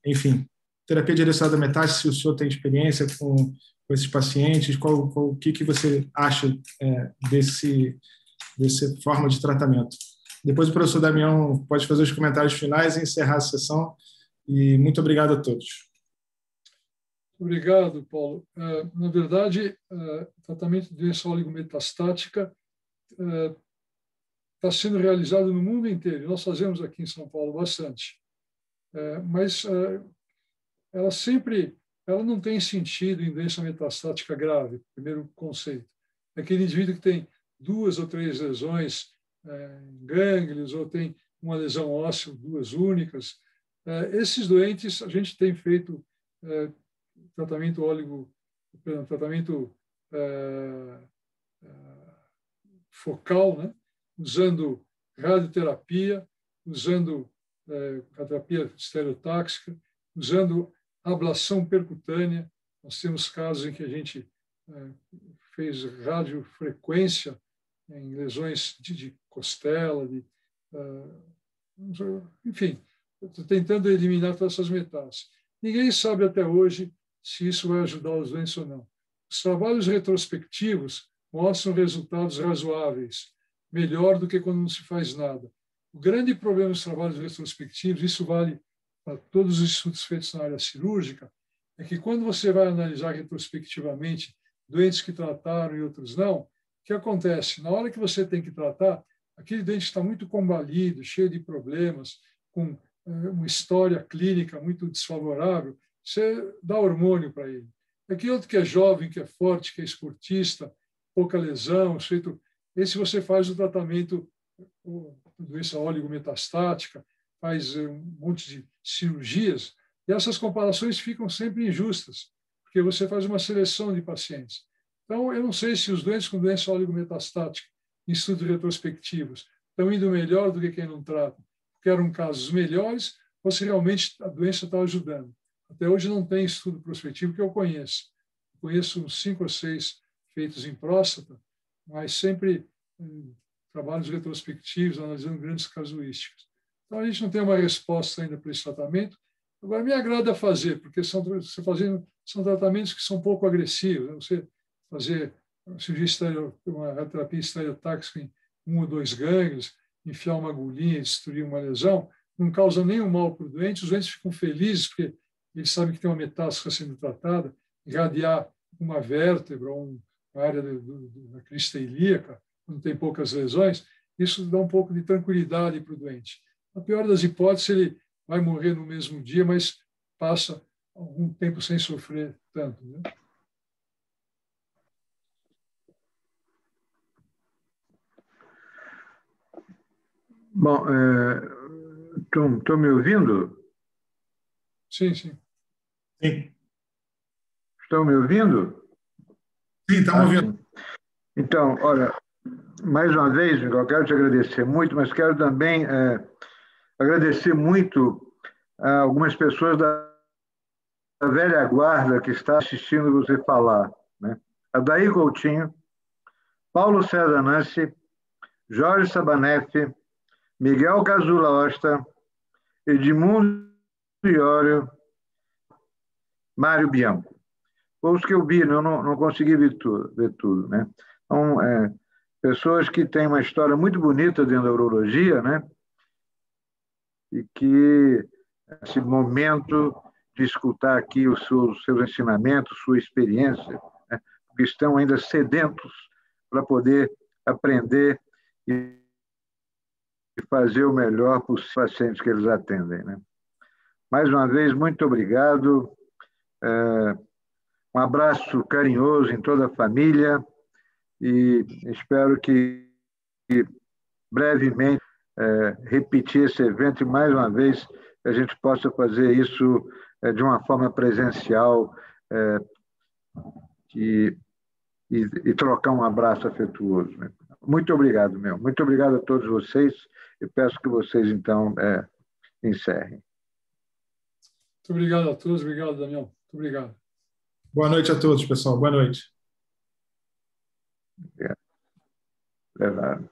Enfim, terapia direcionada à metástase, se o senhor tem experiência com esses pacientes, o que você acha dessa forma de tratamento? Depois o professor Damião pode fazer os comentários finais e encerrar a sessão. E muito obrigado a todos. Obrigado, Paulo. Na verdade, o tratamento de doença oligometastática está sendo realizado no mundo inteiro. Nós fazemos aqui em São Paulo bastante. Mas ela não tem sentido em doença metastática grave, primeiro conceito. aquele indivíduo que tem 2 ou 3 lesões em gânglios, ou tem uma lesão óssea, 2 únicas. Esses doentes, a gente tem feito tratamento focal, né? Usando radioterapia, usando a terapia estereotáxica, usando ablação percutânea. Nós temos casos em que a gente fez radiofrequência em lesões de costela, enfim, tentando eliminar todas essas metástases. Ninguém sabe até hoje se isso vai ajudar os doentes ou não. Os trabalhos retrospectivos mostram resultados razoáveis, melhor do que quando não se faz nada. O grande problema dos trabalhos retrospectivos, isso vale para todos os estudos feitos na área cirúrgica, é que quando você vai analisar retrospectivamente doentes que trataram e outros não, o que acontece? Na hora que você tem que tratar, aquele doente está muito combalido, cheio de problemas, com uma história clínica muito desfavorável, você dá hormônio para ele. Aquele outro que é jovem, que é forte, que é esportista, pouca lesão, esse você faz o tratamento, doença oligometastática, faz um monte de cirurgias, e essas comparações ficam sempre injustas, porque você faz uma seleção de pacientes. Então, eu não sei se os doentes com doença oligometastática, em estudos retrospectivos, estão indo melhor do que quem não trata, porque eram casos melhores, ou se realmente a doença está ajudando. Até hoje não tem estudo prospectivo que eu conheço. Eu conheço uns 5 ou 6 feitos em próstata, mas sempre trabalhos retrospectivos, analisando grandes casuísticas. Então, a gente não tem uma resposta ainda para esse tratamento. Agora, me agrada fazer, porque são tratamentos que são pouco agressivos. Né? Você fazer uma terapia estereotáxica em 1 ou 2 gânglios, enfiar uma agulhinha, destruir uma lesão, não causa nenhum mal para o doente. Os doentes ficam felizes porque eles sabem que tem uma metástase sendo tratada, irradiar uma vértebra ou uma área da crista ilíaca, quando tem poucas lesões, isso dá um pouco de tranquilidade para o doente. Na pior das hipóteses, ele vai morrer no mesmo dia, mas passa algum tempo sem sofrer tanto. Né? Bom, estão me ouvindo? Sim, sim. Sim. Estão me ouvindo? Sim, estamos ouvindo. Sim. Então, olha, mais uma vez, Miguel, quero te agradecer muito, mas quero também agradecer muito a algumas pessoas da velha guarda que está assistindo você falar. Né? Adair Coutinho, Paulo César Nancy, Jorge Sabaneff, Miguel Cazula Osta, Edmundo Iorio, Mário Bianco. Os que eu vi, eu não consegui ver tudo. Né? Então, pessoas que têm uma história muito bonita dentro da urologia, né? E que esse momento de escutar aqui os seus ensinamentos, sua experiência, né? Porque estão ainda sedentos para poder aprender e fazer o melhor para os pacientes que eles atendem. Né? Mais uma vez, muito obrigado. Um abraço carinhoso em toda a família e espero que brevemente repetir esse evento e, mais uma vez, a gente possa fazer isso de uma forma presencial e trocar um abraço afetuoso. Né? Muito obrigado, meu. Muito obrigado a todos vocês e peço que vocês, então, encerrem. Muito obrigado a todos. Obrigado, Daniel. Muito obrigado. Boa noite a todos, pessoal. Boa noite. Obrigado.